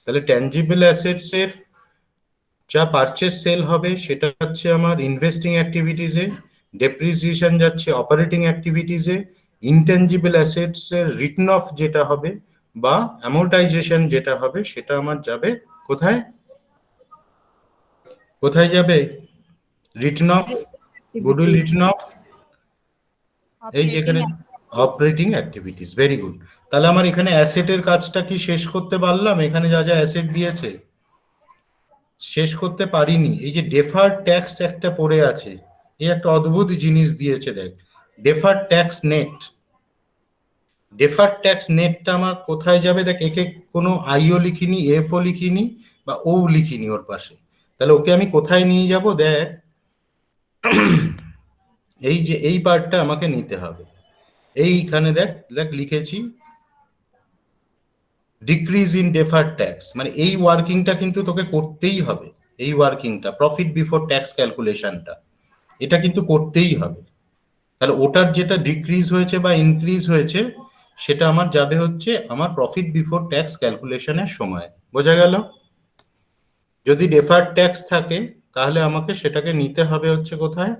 তাহলে ট্যানজিবল অ্যাসেটস এর যা পারচেস সেল হবে সেটা হচ্ছে আমার ইনভেস্টিং অ্যাক্টিভিটিসে, ডেপ্রিসিয়েশন যাচ্ছে অপারেটিং অ্যাক্টিভিটিসে, ইনট্যানজিবল অ্যাসেটস এর রিটন অফ যেটা হবে বা অ্যামোর্টাইজেশন যেটা হবে সেটা আমার যাবে কোথায়? কোথায় যাবে? Written of, goodwill written of, এই যেখানে অপারেটিং অ্যাক্টিভিটিস। Very good. তাহলে আমার এখানে অ্যাসেটের কাজটা কি শেষ করতে পারলাম? এখানে যা যা অ্যাসেট দিয়েছে শেষ করতে পারিনি। এই যে ডেফার্ড ট্যাক্স একটা পড়ে আছে, এই একটা অদ্ভুত জিনিস দিয়েছে দেখ, deferred tax net. Deferred tax নেটটা আমার কোথায় যাবে? দেখ একে কোনো আইও লিখিনি, এফও লিখিনি বা ও লিখিনি ওর পাশে। তাহলে ওকে আমি কোথায় নিয়ে যাব? দেখ এই যে এই পার্টটা আমাকে নিতে হবে। এইখানে দেখ দেখ লিখেছি ডিক্রিজ ইন ডেফার্ড ট্যাক্স, মানে এই ওয়ার্কিংটা কিন্তু তোকে করতেই হবে। এই ওয়ার্কিংটা প্রফিট বিফোর ট্যাক্স ক্যালকুলেশনটা, এটা কিন্তু করতেই হবে। তাহলে ওটার যেটা ডিক্রিজ হয়েছে বা ইনক্রিজ হয়েছে সেটা আমার যাবে হচ্ছে আমার প্রফিট বিফোর ট্যাক্স ক্যালকুলেশনের সময়। বোঝা গেল? যদি ডেফার্ড ট্যাক্স থাকে তাহলে আমাকে সেটাকে নিতে হবে হচ্ছে কোথায়?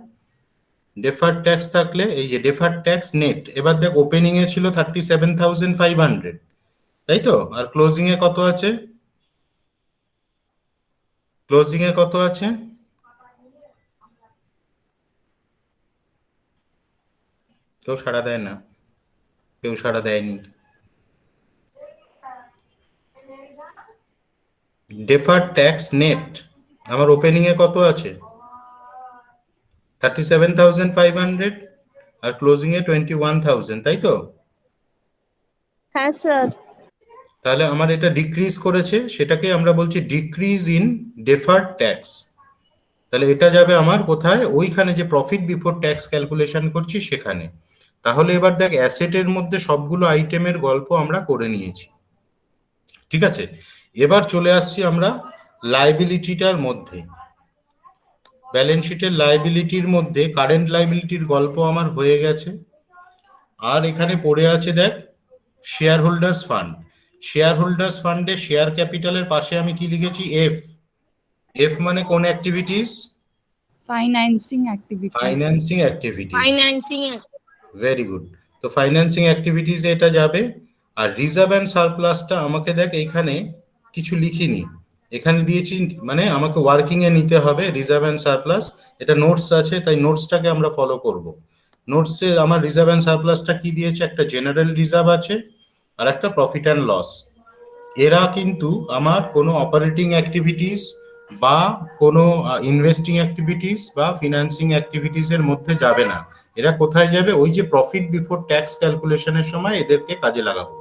ডেফার্ড ট্যাক্স থাকলে এই যে ডেফার্ড ট্যাক্স নেট। এবার দেখ ওপেনিং এ ছিল 37,500, তাই তো? আর ক্লোজিং এ কত আছে? ক্লোজিং এ কত আছে? কেউ সাড়া দেয় না, কেউ সাড়া দেয়নি। ডেফার্ড ট্যাক্স নেট আমার ওপেনিং এ কত আছে? 37,500 আর ক্লোজিং এ 21,000, তাই তো? হ্যাঁ স্যার, তাহলে আমার এটা ডিক্রিজ করেছে, সেটাকে আমরা বলছি ডিক্রিজ ইন ডেফার্ড ট্যাক্স। তাহলে এটা যাবে আমার কোথায়? ওইখানে যে প্রফিট বিফোর ট্যাক্স ক্যালকুলেশন করছি সেখানে। তাহলে এবার দেখ অ্যাসেটের মধ্যে সবগুলো আইটেমের গল্প আমরা করে নিয়েছি, ঠিক আছে? এবার চলে আসছি আমরা লাইবিলিটিটার মধ্যে। ব্যালেন্স শিটের লাইবিলিটির মধ্যে কারেন্ট লাইবিলিটির গল্প আমার হয়ে গেছে। আর এখানে পড়ে আছে দেখ share holders fund. Share holders ফান্ডে শেয়ার ক্যাপিটালের পাশে আমি কি লিখেছি? এফ। এফ মানে কোন activities? Financing activities. Financing activities. Financing. Very good. তো ফাইন্যান্সিং অ্যাক্টিভিটিস এটা যাবে। আর রিজার্ভ অ্যান্ড সারপ্লাসটা আমাকে দেখ এখানে কিছু লিখিনি, এখানে দিয়েছি, মানে আমাকে ওয়ার্কিং এ নিতে হবে রিজার্ভ অ্যান্ড সারপ্লাস। এটা নোটস আছে, তাই নোটসটাকে আমরা ফলো করব। নোটসে আমার রিজার্ভ অ্যান্ড সারপ্লাসটা কি দিয়েছে? একটা জেনারেল রিজার্ভ আছে আর একটা প্রফিট অ্যান্ড লস। এরা কিন্তু আমার কোনো অপারেটিং অ্যাক্টিভিটিস বা কোনো ইনভেস্টিং অ্যাক্টিভিটিস বা ফিনান্সিং অ্যাক্টিভিটিস এর মধ্যে যাবে না। এরা কোথায় যাবে? ওই যে প্রফিট বিফোর ট্যাক্স ক্যালকুলেশনের সময় এদেরকে কাজে লাগাবো।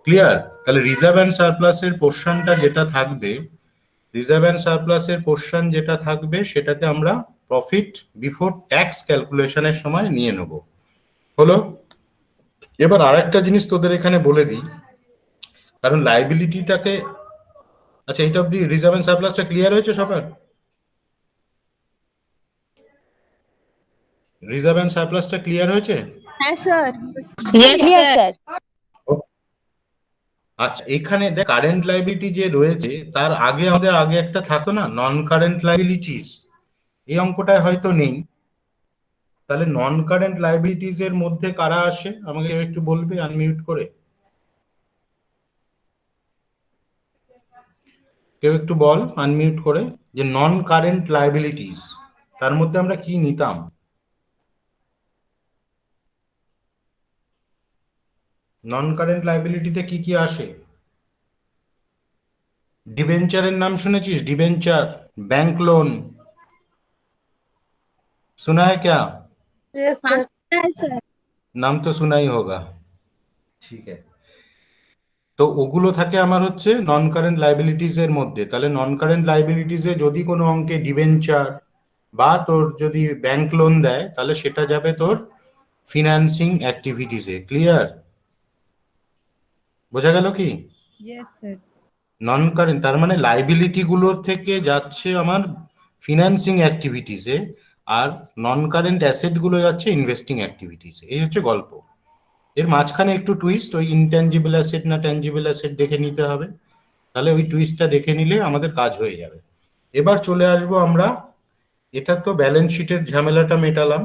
ক্লিয়ার? তাহলে রিজার্ভ অ্যান্ড সারপ্লাসের পোর্শনটা যেটা থাকবে, রিজার্ভ অ্যান্ড সারপ্লাসের পোর্শন যেটা থাকবে সেটাকে আমরা প্রফিট বিফোর ট্যাক্স ক্যালকুলেশনের সময় নিয়ে নেব। হলো? এবার আরেকটা জিনিস তোদের এখানে বলে দিই, কারণ লাইবিলিটিটাকে, আচ্ছা এইটা অব্দি রিজার্ভ অ্যান্ড সারপ্লাসটা ক্লিয়ার হয়েছে সবার? রিজার্ভ অ্যান্ড সারপ্লাসটা ক্লিয়ার হয়েছে? হ্যাঁ sir, yes clear sir. Sir. আচ্ছা, এখানে দেখ কারেন্ট লাইবিলিটি যে রয়েছে তার আগে আমাদের আগে একটা থাকতো না নন কারেন্ট লাইবিলিটিস, এই অঙ্কটায় হয়তো নেই, তাহলে নন কারেন্ট লাইবিলিটিস এর মধ্যে কারা আসে আমাকে কেউ একটু বলবে আনমিউট করে? কেউ একটু বল আনমিউট করে যে নন কারেন্ট লাইবিলিটিস তার মধ্যে আমরা কি নিতাম? নন কারেন্ট লাইবিলিটিতে কি কি আসে? ডিবেঞ্চারের নাম শুনেছিস? ডিবেঞ্চার, बैंक लोन, सुना है क्या? हाँ सुना है सर। नाम तो सुना ही होगा। ঠিক আছে, তো ওগুলো থাকে আমার হচ্ছে নন কারেন্ট লাইবিলিটিস এর মধ্যে। তাহলে নন কারেন্ট লাইবিলিটিস এ যদি কোনো অঙ্কে ডিবেঞ্চার বা তোর যদি ব্যাংক লোন দেয় তাহলে সেটা যাবে তোর ফিনান্সিং অ্যাক্টিভিটিসে। ক্লিয়ার? বোঝা গেল কি? Yes, sir. নন কারেন্ট তার মানে লাইবিলিটি গুলোর থেকে যাচ্ছে আমার ফিনান্সিং অ্যাক্টিভিটিসে, আর নন কারেন্ট অ্যাসেট গুলো যাচ্ছে ইনভেস্টিং অ্যাক্টিভিটিসে। এই হচ্ছে গল্প। এর মাঝখানে একটু টুইস্ট, ওই ইনট্যাঞ্জিবল অ্যাসেট না ট্যাঞ্জিবল অ্যাসেট দেখে নিতে হবে, তাহলে ওই টুইস্টটা দেখে নিলে আমাদের কাজ হয়ে যাবে। এবার চলে আসবো আমরা, এটা তো ব্যালেন্স শিটের ঝামেলাটা মেটালাম।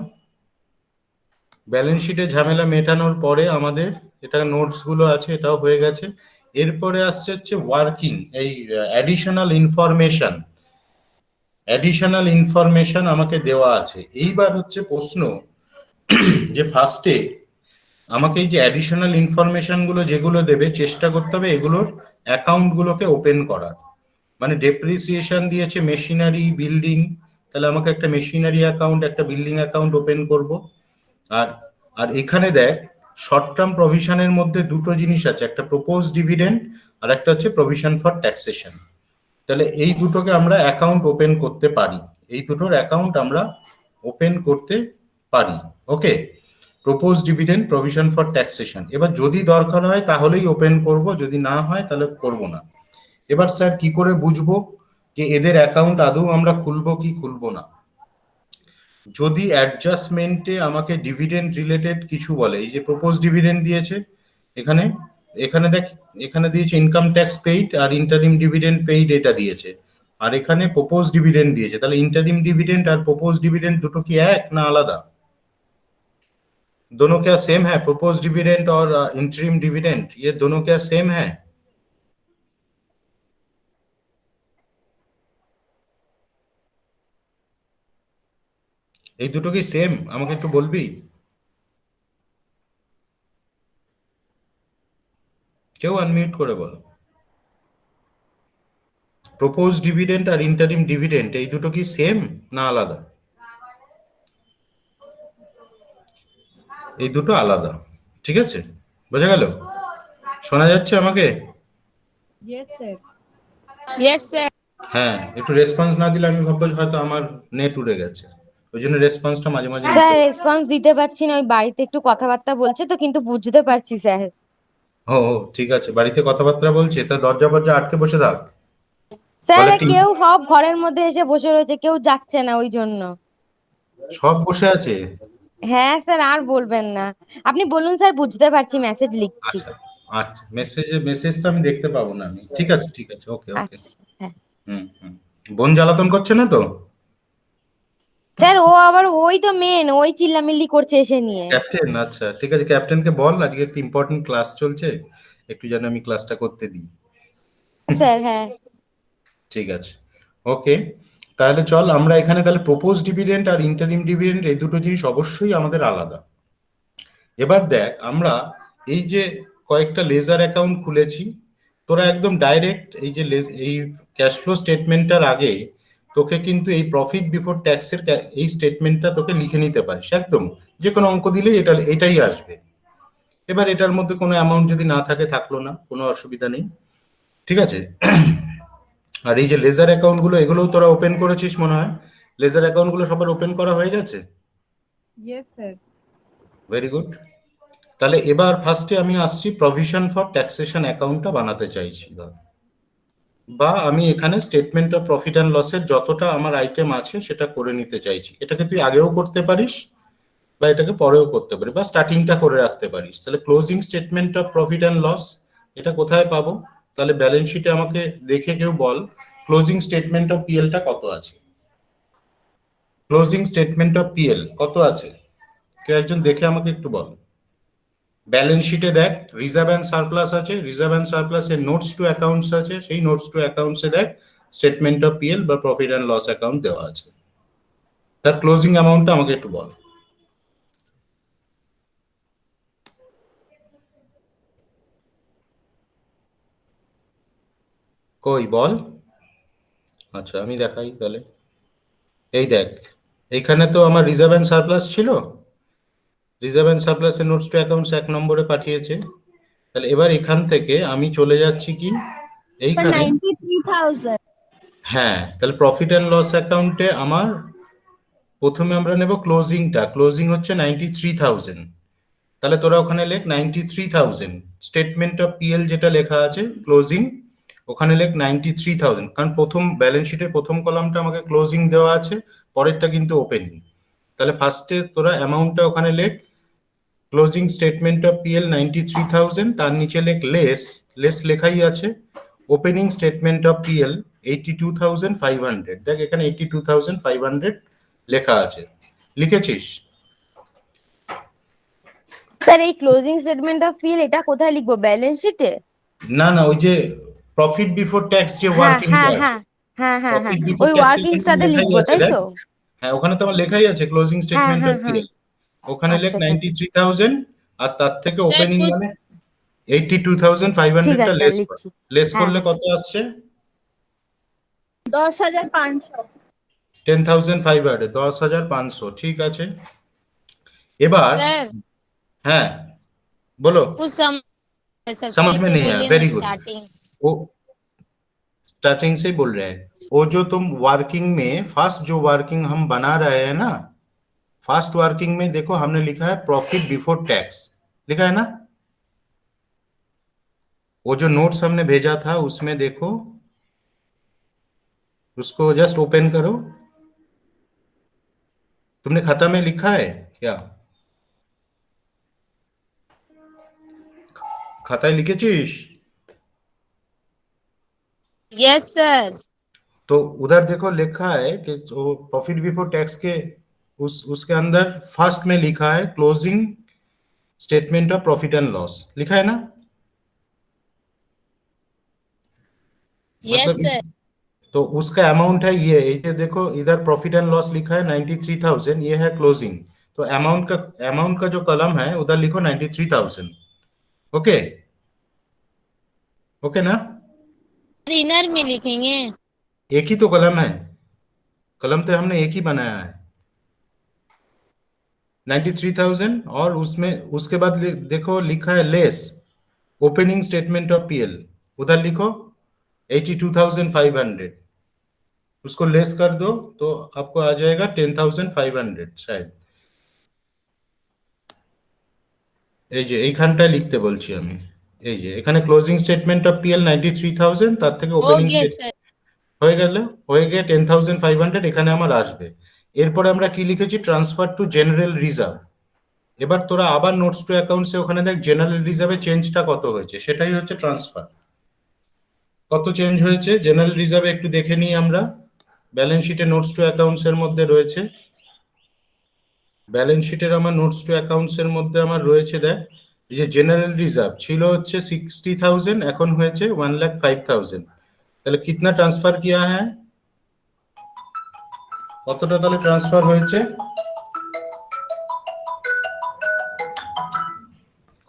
ব্যালেন্স শিটের ঝামেলা মেটানোর পরে আমাদের এটা নোটস গুলো আছে, এটাও হয়ে গেছে। এরপরে আসছে হচ্ছে ওয়ার্কিং, এই অ্যাডিশনাল ইনফরমেশন। অ্যাডিশনাল ইনফরমেশন আমাকে দেওয়া আছে। এইবার হচ্ছে প্রশ্ন যে ফার্স্টে আমাকে এই যে অ্যাডিশনাল ইনফরমেশন গুলো যেগুলো দেবে চেষ্টা করতে হবে এগুলোর অ্যাকাউন্ট গুলোকে ওপেন করার। মানে ডেপ্রিসিয়েশন দিয়েছে মেশিনারি বিল্ডিং, তাহলে আমাকে একটা মেশিনারি অ্যাকাউন্ট একটা বিল্ডিং অ্যাকাউন্ট ওপেন করব। আর আর এখানে দেখ শর্ট টার্ম প্রভিশনের মধ্যে দুটো জিনিস আছে, একটা প্রপোজ ডিভিডেন্ড আর একটা হচ্ছে প্রভিশন ফর ট্যাক্সেশন। তাহলে এই দুটোকে আমরা অ্যাকাউন্ট ওপেন করতে পারি, এই দুটোর অ্যাকাউন্ট আমরা ওপেন করতে পারি। Okay, propose dividend, provision for taxation. এবার যদি দরকার হয় তাহলেই ওপেন করব, যদি না হয় তাহলে করব না। এবার স্যার কি করে বুঝবো যে এদের অ্যাকাউন্ট আদৌ আমরা খুলবো কি খুলবো না? যদি অ্যাডজাস্টমেন্টে আমাকে ডিভিডেন্ড রিলেটেড কিছু বলে, এই যে প্রপোজ ডিভিডেন্ড দিয়েছে এখানে, এখানে দেখ এখানে দিয়েছে ইনকাম ট্যাক্স পেইড আর ইন্টারিম ডিভিডেন্ড পেইড, এটা দিয়েছে। আর এখানে প্রপোজ ডিভিডেন্ড দিয়েছে, তাহলে ইন্টারিম ডিভিডেন্ড আর প্রপোজ ডিভিডেন্ড দুটো কি এক না আলাদা? दोनों क्या सेम है? प्रपोज डिविडेंड और इंटरिम डिविडेंड ये दोनों क्या सेम है? এই দুটো কি সেম? আমাকে একটু বলবি? কেউ আনমিউট করে বলো। প্রপোজ ডিভিডেন্ড আর ইন্টারিম ডিভিডেন্ড এই দুটো কি সেম না আলাদা? এই দুটো আলাদা। ঠিক আছে, বোঝা গেল? শোনা যাচ্ছে আমাকে? Yes, sir. Yes sir. হ্যাঁ, একটু রেসপন্স না দিলে আমি ভাববো যে হয়তো আমার নেট উড়ে গেছে, ওই জন্য রেসপন্সটা মাঝে মাঝে স্যার রেসপন্স দিতে পারছি না, ওই বাড়িতে একটু কথাবার্তা বলছে তো, কিন্তু বুঝতে পারছি স্যার। ও ঠিক আছে, বাড়িতে কথাবার্তা বলছে, তা দরজা ফরজা আটকে বসে থাক। স্যার বলে কেউ সব ঘরের মধ্যে এসে বসে রয়েছে, কেউ যাচ্ছে না ওই জন্য। সব বসে আছে? হ্যাঁ স্যার, আর বলবেন না। আপনি বলুন স্যার, বুঝতে পারছি, মেসেজ লিখছি। আচ্ছা আচ্ছা, মেসেজ তো আমি দেখতে পাবো না আমি। ঠিক আছে ঠিক আছে, ওকে ওকে। আচ্ছা হ্যাঁ হুম। বোন জ্বালাতন করছে না তো? স্যার, ও আবার ওই তো মেন, ওই চিল্লামিল্লি করছে এসে নিয়ে। ক্যাপ্টেন? আচ্ছা ঠিক আছে, ক্যাপ্টেনকে বল আজকে একটা ইম্পর্টেন্ট ক্লাস চলছে, একটু যেন আমি ক্লাসটা করতে দিই। স্যার হ্যাঁ ঠিক আছে, ওকে। তাহলে চল আমরা এখানে তাহলে প্রপোজ ডিভিডেন্ড আর ইন্টারিম ডিভিডেন্ড এই দুটো জিনিস অবশ্যই আমাদের আলাদা। এবার দেখ আমরা এই যে কয়েকটা লেজার অ্যাকাউন্ট খুলেছি, তোরা একদম ডাইরেক্ট এই যে এই ক্যাশ ফ্লো স্টেটমেন্টটার আগে তোকে কিন্তু এই প্রফিট বিফোর ট্যাক্সের এই স্টেটমেন্টটা তোকে লিখে নিতে পারিস, একদম যে কোনো অঙ্ক দিলেই এটাই আসবে। এবার এটার মধ্যে কোনো অ্যামাউন্ট যদি না থাকে থাকলো না, কোনো অসুবিধা নেই। ঠিক আছে, আর এই যে লেজার অ্যাকাউন্ট গুলো এগুলোও তোরা ওপেন করেছিস মনে হয়, লেজার অ্যাকাউন্ট গুলো সবার ওপেন করা হয়ে গেছে? Yes, sir. Very good. তাহলে এবার ফার্স্টে আমি আসছি প্রভিশন ফর ট্যাক্সেশন অ্যাকাউন্টটা বানাতে চাইছি, ধর, বা আমি এখানে স্টেটমেন্ট অফ প্রফিট অ্যান্ড লসের যতটা আমার আইটেম আছে সেটা করে নিতে চাইছি। এটাকে তুই আগেও করতে পারিস বা এটাকে পরেও করতে পারিস বা স্টার্টিংটা করে রাখতে পারিস। তাহলে closing statement of profit and loss এটা কোথায় পাবো? তাহলে ব্যালেন্স শিটে আমাকে দেখে কেউ বল ক্লোজিং স্টেটমেন্ট অফ পিএলটা কত আছে? ক্লোজিং স্টেটমেন্ট অফ পিএল কত আছে? কেউ একজন দেখে আমাকে একটু বল। ব্যালেন্স শিটে দেখ রিজার্ভ অ্যান্ড সারপ্লাস আছে, রিজার্ভ অ্যান্ড সারপ্লাসের নোটস টু অ্যাকাউন্টস আছে, সেই নোটস টু অ্যাকাউন্টসে দেখ স্টেটমেন্ট অফ পিএল বা প্রফিট অ্যান্ড লস অ্যাকাউন্ট দেওয়া আছে, তার ক্লোজিং অ্যামাউন্টটা আমাকে একটু বল। কই বল। আচ্ছা আমি দেখাই তাহলে। এই দেখ, এইখানে তো আমার রিজার্ভ অ্যান্ড সারপ্লাস ছিল, রিজার্ভ অ্যান্ড সারপ্লাসের নোটস টু অ্যাকাউন্টস 1 নম্বরে পাঠিয়েছে। তাহলে এবার এখান থেকে আমি চলে যাচ্ছি কি এইখানে, 93,000. হ্যাঁ তাহলে প্রফিট অ্যান্ড লস অ্যাকাউন্টে আমার প্রথমে আমরা নেব ক্লোজিংটা, ক্লোজিং হচ্ছে 93,000। তাহলে তোরা ওখানে লেখ 93,000, স্টেটমেন্ট অফ পিএল যেটা লেখা আছে ক্লোজিং, ওখানে লেখ 93,000, কারণ প্রথম ব্যালেন্স শিটের প্রথম কলামটা আমাকে ক্লোজিং দেওয়া আছে, পরেরটা কিন্তু ওপেনিং। তাহলে ফার্স্টে তোরা অ্যামাউন্টটা ওখানে লেখ ক্লোজিং স্টেটমেন্ট অফ পিএল 93,000, তার নিচে লেখ লেস, লেস লেখাই আছে, ওপেনিং স্টেটমেন্ট অফ পিএল 82,500। দেখ এখানে 82,500 লেখা আছে, লিখেছিস? স্যার এই ক্লোজিং স্টেটমেন্ট অফ পিএল এটা কোথায় লিখবো, ব্যালেন্স শিটে? না না, ওই যে প্রফিট বিফোর ট্যাক্স যে হ্যাঁ ওয়ার্কিংটা হ্যাঁ আছে, হ্যাঁ হ্যাঁ হ্যাঁ হ্যাঁ, প্রফিট বিফোর ওই ট্যাক্স ওয়ার্কিংসটাতে লেখাই লিখবো আছে তাই দেখ। তো? হ্যাঁ ওখানে তো আমার লেখাই আছে ক্লোজিং হ্যাঁ স্টেটমেন্ট হ্যাঁ অফ হ্যাঁ, পিএল, ওখানে লেখ আচ্ছা স্যার 93,000, আর তার থেকে স্যার, ওপেনিং ঠিক- মানে ঠিক 82,500 টা আছে স্যার লেস কর, লিখছি। লেস হ্যাঁ করলে হ্যাঁ, কত আসছে? 10,500. 10,500, 10,500, ঠিক আছে। एबार सर हाँ बोलो। कुछ समझ सर समझ फिर में से नहीं आया, बोलिए वेरी ना गुड। स्टार्टिंग। वो स्टार्टिंग से बोल रहे हैं, वो जो तुम वर्किंग में फर्स्ट जो वर्किंग हम बना रहे हैं ना, फर्स्ट वर्किंग में देखो हमने लिखा है प्रॉफिट बिफोर टैक्स, लिखा है ना? वो जो नोट्स हमने भेजा था उसमें देखो, उसको जस्ट ओपन करो। तुमने खाता में लिखा है क्या? खाताয় लिखेছিস? Yes sir. तो उधर देखो लिखा है कि जो प्रॉफिट बिफोर टैक्स के उसके अंदर फर्स्ट में लिखा है closing statement of profit and loss, लिखा है ना? यस मतलब सर। तो उसका अमाउंट है ये देखो इधर प्रॉफिट एंड लॉस लिखा है 93,000, ये है क्लोजिंग। तो अमाउंट का जो कलम है उधर लिखो 93,000। ओके ओके ना? इनर में लिखेंगे। एक ही तो कलम है, कलम तो हमने एक ही बनाया है 93,000, और उसमें उसके बाद देखो लिखा है less opening statement of PL, उधर लिखो 82,500, उसको लेस कर दो तो आपको आ जाएगा 10,500 शायद। এই যে এইখানটায় লিখতে বলছি আমি, এই যে এখানে ক্লোজিং স্টেটমেন্ট অফ পিএল 93,000, তার থেকে हो ওপেনিং गया सर। হয়ে গেল, হয়ে গিয়ে 10,500 এখানে আমার আসবে। এরপরে আমরা কি লিখেছি? Transfer to general reserve. এবার তোরা আবার নোটস টু অ্যাকাউন্টসে ওখানে দেখ জেনারেল রিজার্ভে চেঞ্জটা কত হয়েছে, সেটাই হচ্ছে ট্রান্সফার। কত চেঞ্জ হয়েছে জেনারেল রিজার্ভে একটু দেখে নিই আমরা। ব্যালেন্স শিটে নোটস টু অ্যাকাউন্টস এর মধ্যে রয়েছে, ব্যালেন্স শিটের আমার নোটস টু অ্যাকাউন্টস এর মধ্যে আমার রয়েছে, দেখ এই যে জেনারেল রিজার্ভ ছিল হচ্ছে 60,000, এখন হয়েছে 1,05,000। তাহলে কিতনা ট্রান্সফার কিয়া হ্যায়, কতটা তাহলে ট্রান্সফার হয়েছে,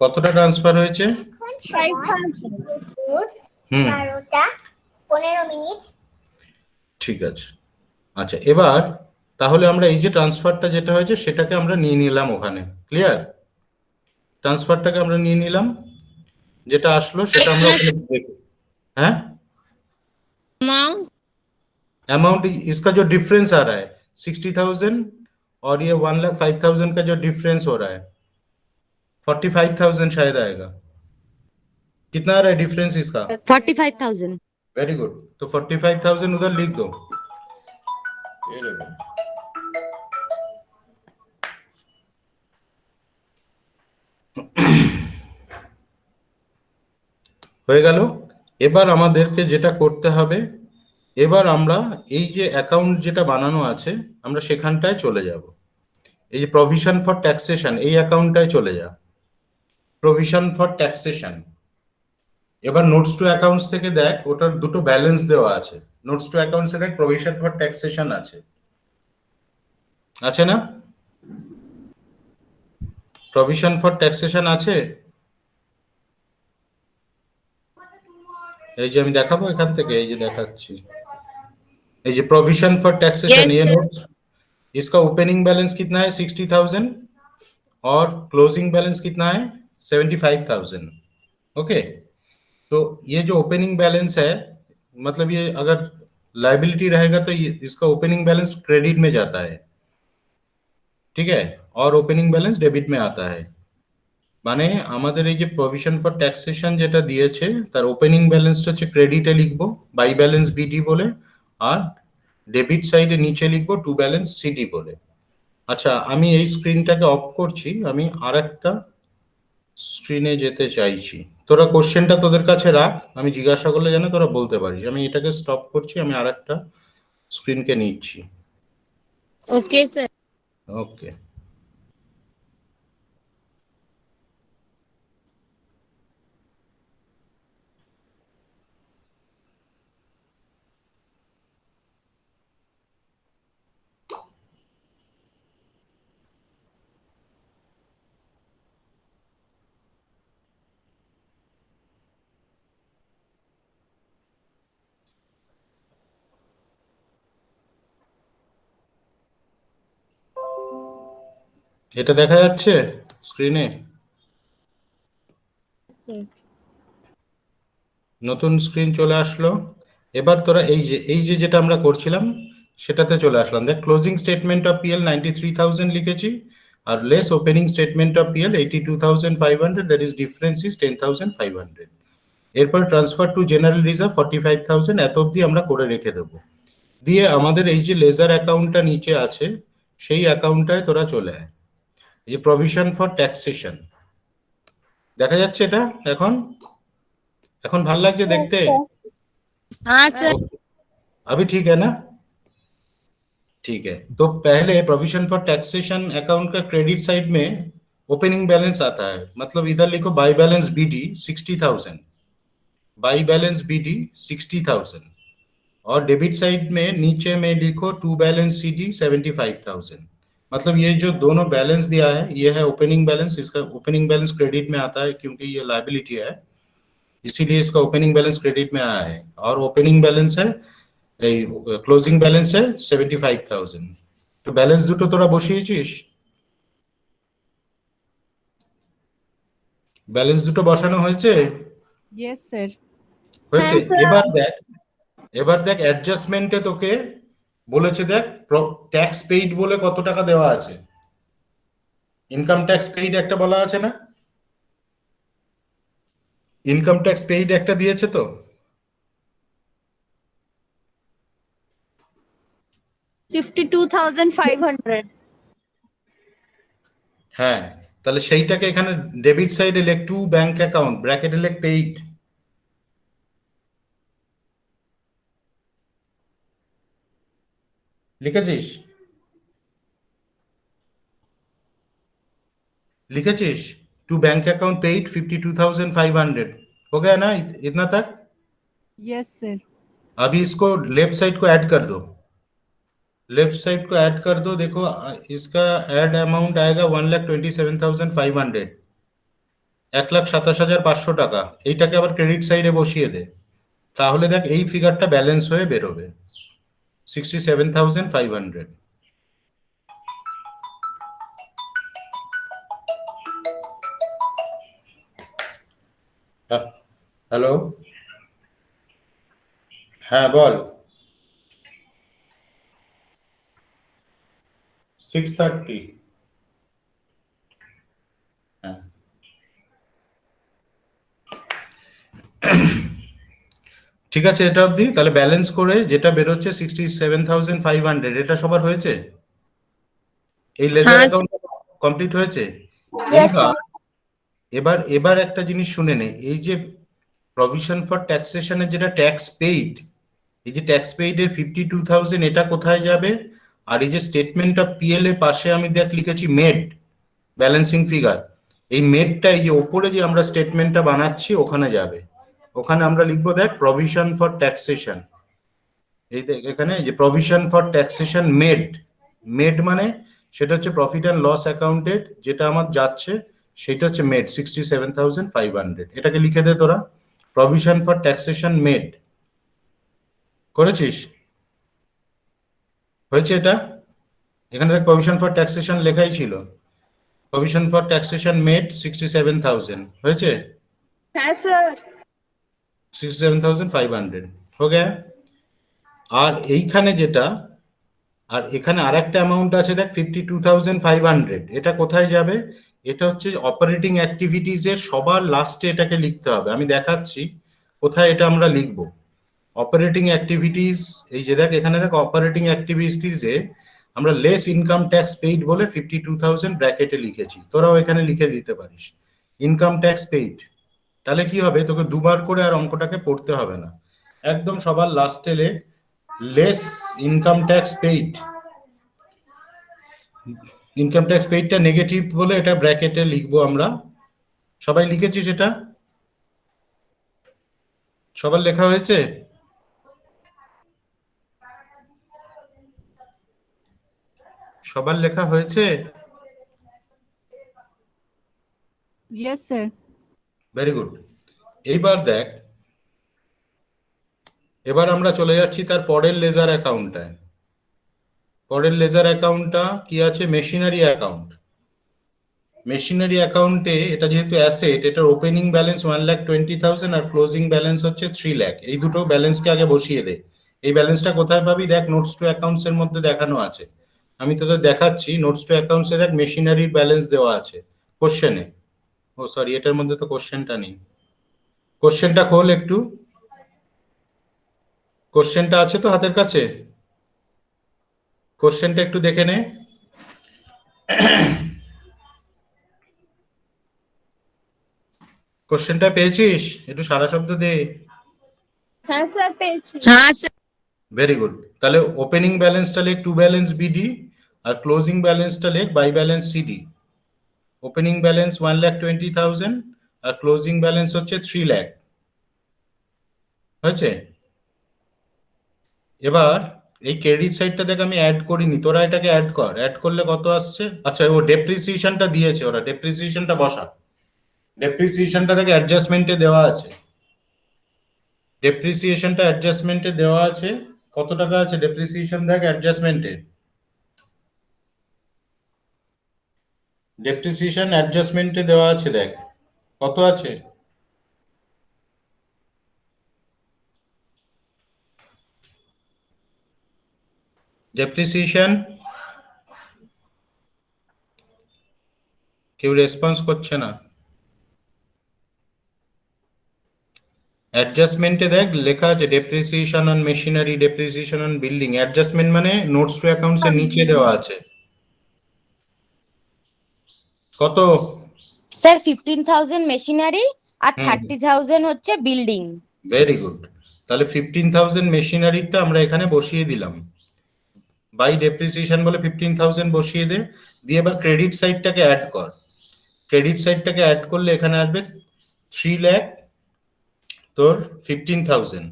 কতটা ট্রান্সফার হয়েছে? 5,000। হুম 12:15 ঠিক আছে। আচ্ছা এবার তাহলে আমরা এই যে ট্রান্সফারটা যেটা হয়েছে সেটাকে আমরা নিয়ে নিলাম ওখানে, ক্লিয়ার? ট্রান্সফারটাকে আমরা নিয়ে নিলাম, যেটা আসলো সেটা আমরা ওখানে দেখি। हाँ अमाउंट अमाउंट इसका जो डिफरेंस आ रहा है 60,000 और ये 1,05,000 का जो डिफरेंस हो रहा है 45,000 शायद आएगा। कितना आ रहा है डिफरेंस इसका? 45,000। वेरी गुड, तो 45,000 उधर लिख दो। ये देखो হয়ে গেল। এবার আমাদেরকে যেটা করতে হবে, এবার আমরা এই যে অ্যাকাউন্ট যেটা বানানো আছে আমরা সেখানটায় চলে যাব। এই যে প্রভিশন ফর ট্যাক্সেশন, এই অ্যাকাউন্টটায় চলে যা, প্রভিশন ফর ট্যাক্সেশন। এবার নোটস টু অ্যাকাউন্টস থেকে দেখ, ওটার দুটো ব্যালেন্স দেওয়া আছে। নোটস টু অ্যাকাউন্টসে দেখ প্রভিশন ফর ট্যাক্সেশন আছে, আছে না? প্রভিশন ফর ট্যাক্সেশন আছে। এই যে আমি দেখাবো এখান থেকে, এই যে দেখাচ্ছি, এই যে प्रोविजन फॉर टैक्सेशन, Yes, ये sir. नोट्स, इसका ओपनिंग बैलेंस कितना है 60,000 और क्लोजिंग बैलेंस कितना है 75,000। ओके, तो ये जो ओपनिंग बैलेंस है, मतलब ये अगर लायबिलिटी रहेगा तो ये इसका ओपनिंग बैलेंस क्रेडिट में जाता है, ठीक है, और ओपनिंग बैलेंस डेबिट में आता है। মানে আমাদের এই যে প্রভিশন ফর ট্যাক্সেশন যেটা দিয়েছে, তার ওপেনিং ব্যালেন্সটা হচ্ছে ক্রেডিটে লিখবো বাই ব্যালেন্স বিডি বলে, আর ডেবিট সাইডে নিচে লিখবো টু ব্যালেন্স সিডি বলে। আচ্ছা, আমি এই স্ক্রিনটাকে অফ করছি, আমি আরেকটা স্ক্রিনে যেতে চাইছি। তোরা কোশ্চেনটা তোদের কাছে রাখ, আমি জিজ্ঞাসা করলে যেন তোরা বলতে পারিস। আমি এটাকে স্টপ করছি, আমি আরেকটা স্ক্রিনকে নিচ্ছি। Okay, sir. ওকে, এটা দেখা যাচ্ছে স্ক্রিনে? Yes, sir. নতুন স্ক্রিন চলে আসলো। এবার তোরা এই যে যেটা আমরা করছিলাম সেটাতে চলে আসলাম। দেখ, ক্লোজিং স্টেটমেন্ট অফ পিএল 93,000 লিখেছি, আর less opening statement of PL 82,500, that is difference is 10,500। এরপর ট্রান্সফার টু জেনারেল রিজার্ভ 45,000, এত অবধি আমরা করে রেখে দেবো। দিয়ে আমাদের এই যে লেজার অ্যাকাউন্টটা নিচে আছে, সেই অ্যাকাউন্টটায় তোরা চলে আয়। এই যে প্রভিশন ফর ট্যাক্সেশন দেখা যাচ্ছে, এটা এখন এখন ভাল লাগছে দেখতে? हाँ सर. अभी ठीक है ना? ठीक है, तो पहले प्रोविजन फॉर टैक्सेशन अकाउंट का क्रेडिट साइड में ओपनिंग बैलेंस आता है, मतलब इधर लिखो by balance BD 60,000, by balance BD 60,000, और डेबिट साइड में नीचे में लिखो टू बैलेंस सीडी 75,000। मतलब ये जो दोनों बैलेंस दिया है, ये है ओपनिंग बैलेंस, इसका ओपनिंग बैलेंस क्रेडिट में आता है क्योंकि ये लायबिलिटी है, इसीलिए इसका ओपनिंग बैलेंस क्रेडिट में आया है। और ओपनिंग बैलेंस है, ক্লোজিং ব্যালেন্স है 75,000। তো ব্যালেন্স দুটো তোরা বসিয়েছিস? ব্যালেন্স দুটো বসানো হয়েছে? Yes, sir. হয়েছে। এবার দেখ অ্যাডজাস্টমেন্টে তোকে বলেছে, দেখ ট্যাক্স পেইড বলে কত টাকা দেওয়া আছে, ইনকাম ট্যাক্স পেইড একটা বলা আছে না? ইনকাম ট্যাক্স পেইড একটা দিয়েছে তো? 52,500। হ্যাঁ, তাহলে সেইটাকে এখানে ডেবিট সাইডে লেখ টু ব্যাংক অ্যাকাউন্ট, ব্র্যাকেটে লেখ পেইড। লিখেছিস? लिखेचिस टू बैंक अकाउंट पेड 52,500, हो गया ना इतना तक? Yes, sir. अभी इसको लेफ्ट साइड को ऐड कर दो, लेफ्ट साइड को ऐड कर दो। देखो इसका ऐड अमाउंट आएगा 1,27,500, 1,27,500 টাকা। এইটাকে আবার ক্রেডিট সাইডে বসিয়ে দে, তাহলে দেখ এই ফিগারটা ব্যালেন্স হয়ে বেরোবে 67,500। হ্যালো, হ্যাঁ বল। 6:30, হ্যাঁ ঠিক আছে, এটা অবধি। তাহলে ব্যালেন্স করে যেটা বেরোচ্ছে 67,500, এটা সবার হয়েছে? এই লেজার অ্যাকাউন্ট কমপ্লিট হয়েছে? এবার একটা জিনিস শুনে নে, এই যে প্রভিশন ফর ট্যাক্সেশনের যেটা ট্যাক্স পেইড, এই যে ট্যাক্স পেইড এর 52,000, এটা কোথায় যাবে? আর এই যে স্টেটমেন্ট অফ পিএল এর পাশে আমি দেখ লিখেছি মেড ব্যালেন্সিং ফিগার, এই মেডটা এই যে ওপরে যে আমরা স্টেটমেন্টটা বানাচ্ছি ওখানে যাবে, ওখানে আমরা লিখবো দেখ প্রভিশন ফর ট্যাক্সেশন, এই দেখ এখানে যে provision for taxation made, made মানে সেটা হচ্ছে প্রফিট অ্যান্ড লস অ্যাকাউন্টেড যেটা আমার যাচ্ছে সেটা হচ্ছে মেড 67,500, এটাকে লিখে দে তোরা, প্রভিশন ফর ট্যাক্সেশন মেড। করেছিস? হয়েছে এটা? এখানে দেখ প্রভিশন ফর ট্যাক্সেশন লেখাই ছিল, প্রভিশন ফর ট্যাক্সেশন মেড 67,000 হয়েছে? হ্যাঁ স্যার। 67,500 हो गया। আর এইখানে যেটা, আর এখানে আরেকটা অ্যামাউন্ট আছে দেখ 52,500, এটা কোথায় যাবে? এটা হচ্ছে অপারেটিং অ্যাক্টিভিটিজ এর সবার লাস্টে এটাকে লিখতে হবে, আমি দেখাচ্ছি কোথায় এটা আমরা লিখবো। অপারেটিং অ্যাক্টিভিটিজ, এই যে দেখ এখানে দেখ অপারেটিং অ্যাক্টিভিটিজে আমরা লেস ইনকাম ট্যাক্স পেইড বলে 52,000 ব্র্যাকেটে লিখেছি, তোরাও এখানে লিখে দিতে পারিস ইনকাম ট্যাক্স পেইড। তাহলে কি হবে, তোকে দুবার করে আর অঙ্কটাকে পড়তে হবে না, একদম সবার লাস্টে less income tax paid, income tax পেইডটা নেগেটিভ বলে এটা ব্র্যাকেটে লিখবো আমরা। সবাই লিখেছি সেটা? সবার লেখা হয়েছে? সবার লেখা হয়েছে? Yes, sir. Very good. এইবার দেখ, এবার আমরা চলে যাচ্ছি তার পরের লেজার অ্যাকাউন্টটায়। পরের লেজার অ্যাকাউন্টটা কি আছে? Machinery account. মেশিনারি অ্যাকাউন্টে এটা যেহেতু অ্যাসেট, এটার ওপেনিং ব্যালেন্স 1,20,000 আর ক্লোজিং ব্যালেন্স হচ্ছে 3 লাখ। এই দুটো ব্যালেন্সকে আগে বসিয়ে দে। এই ব্যালেন্সটা কোথায় পাবি? দেখ নোটস টু অ্যাকাউন্টস এর মধ্যে দেখানো আছে, আমি তোদের দেখাচ্ছি। নোটস টু অ্যাকাউন্টস এ দেখ মেশিনারির ব্যালেন্স দেওয়া আছে কোশ্চেনে। ও সরি, এটার মধ্যে তো কোশ্চেনটা নেই। কোশ্চেনটা খোল একটু, কোশ্চেনটা আছে তো হাতের কাছে? কোশ্চেনটা একটু দেখে নে। কোশ্চেনটা পেয়েছিস? একটু সারা শব্দ দে। হ্যাঁ স্যার পেয়েছি। हाँ सर। Very good. তাহলে ওপেনিং ব্যালেন্সটা লেখ টু ব্যালেন্স বিডি, আর ক্লোজিং ব্যালেন্সটা লেখ by balance CD. Opening balance 1,20,000 আর ক্লোজিং ব্যালেন্স হচ্ছে 3 লাখ। হয়েছে? এবার এই ক্রেডিট সাইডটা দেখ আমি অ্যাড করিনি, তোরা এটাকে অ্যাড কর। অ্যাড করলে কত আসছে? আচ্ছা, ও ডেপ্রিসিয়েশনটা দিয়েছে ওরা, ডেপ্রিসিয়েশনটা বসা। ডেপ্রিসিয়েশনটা থেকে অ্যাডজাস্টমেন্টে দেওয়া আছে, ডেপ্রিসিয়েশনটা অ্যাডজাস্টমেন্টে দেওয়া আছে। কত টাকা আছে ডেপ্রিসিয়েশন দেখ অ্যাডজাস্টমেন্টে? ডেপ্রিসিয়েশন অ্যাডজাস্টমেন্টে দেওয়া আছে, দেখ কত আছে। ডেপ্রিসিয়েশন কেউ রেসপন্স করছে না। অ্যাডজাস্টমেন্টে দেখ লেখা আছে depreciation on machinery, depreciation on building. Adjustment মানে নোটস টু অ্যাকাউন্টস এর নিচে দেওয়া আছে। কত? স্যার 15,000 মেশিনারি আর হুম। 30,000 হচ্ছে বিল্ডিং। Very good. তাহলে 15,000 মেশিনারিটা আমরা এখানে বসিয়ে দিলাম, বাই ডেপ্রিসিয়েশন বলে 15,000 বসিয়ে দে। দিয়ে এবার ক্রেডিট সাইডটাকে অ্যাড কর। ক্রেডিট সাইডটাকে অ্যাড করলে এখানে আসবে 3 লাখ তোর 15,000,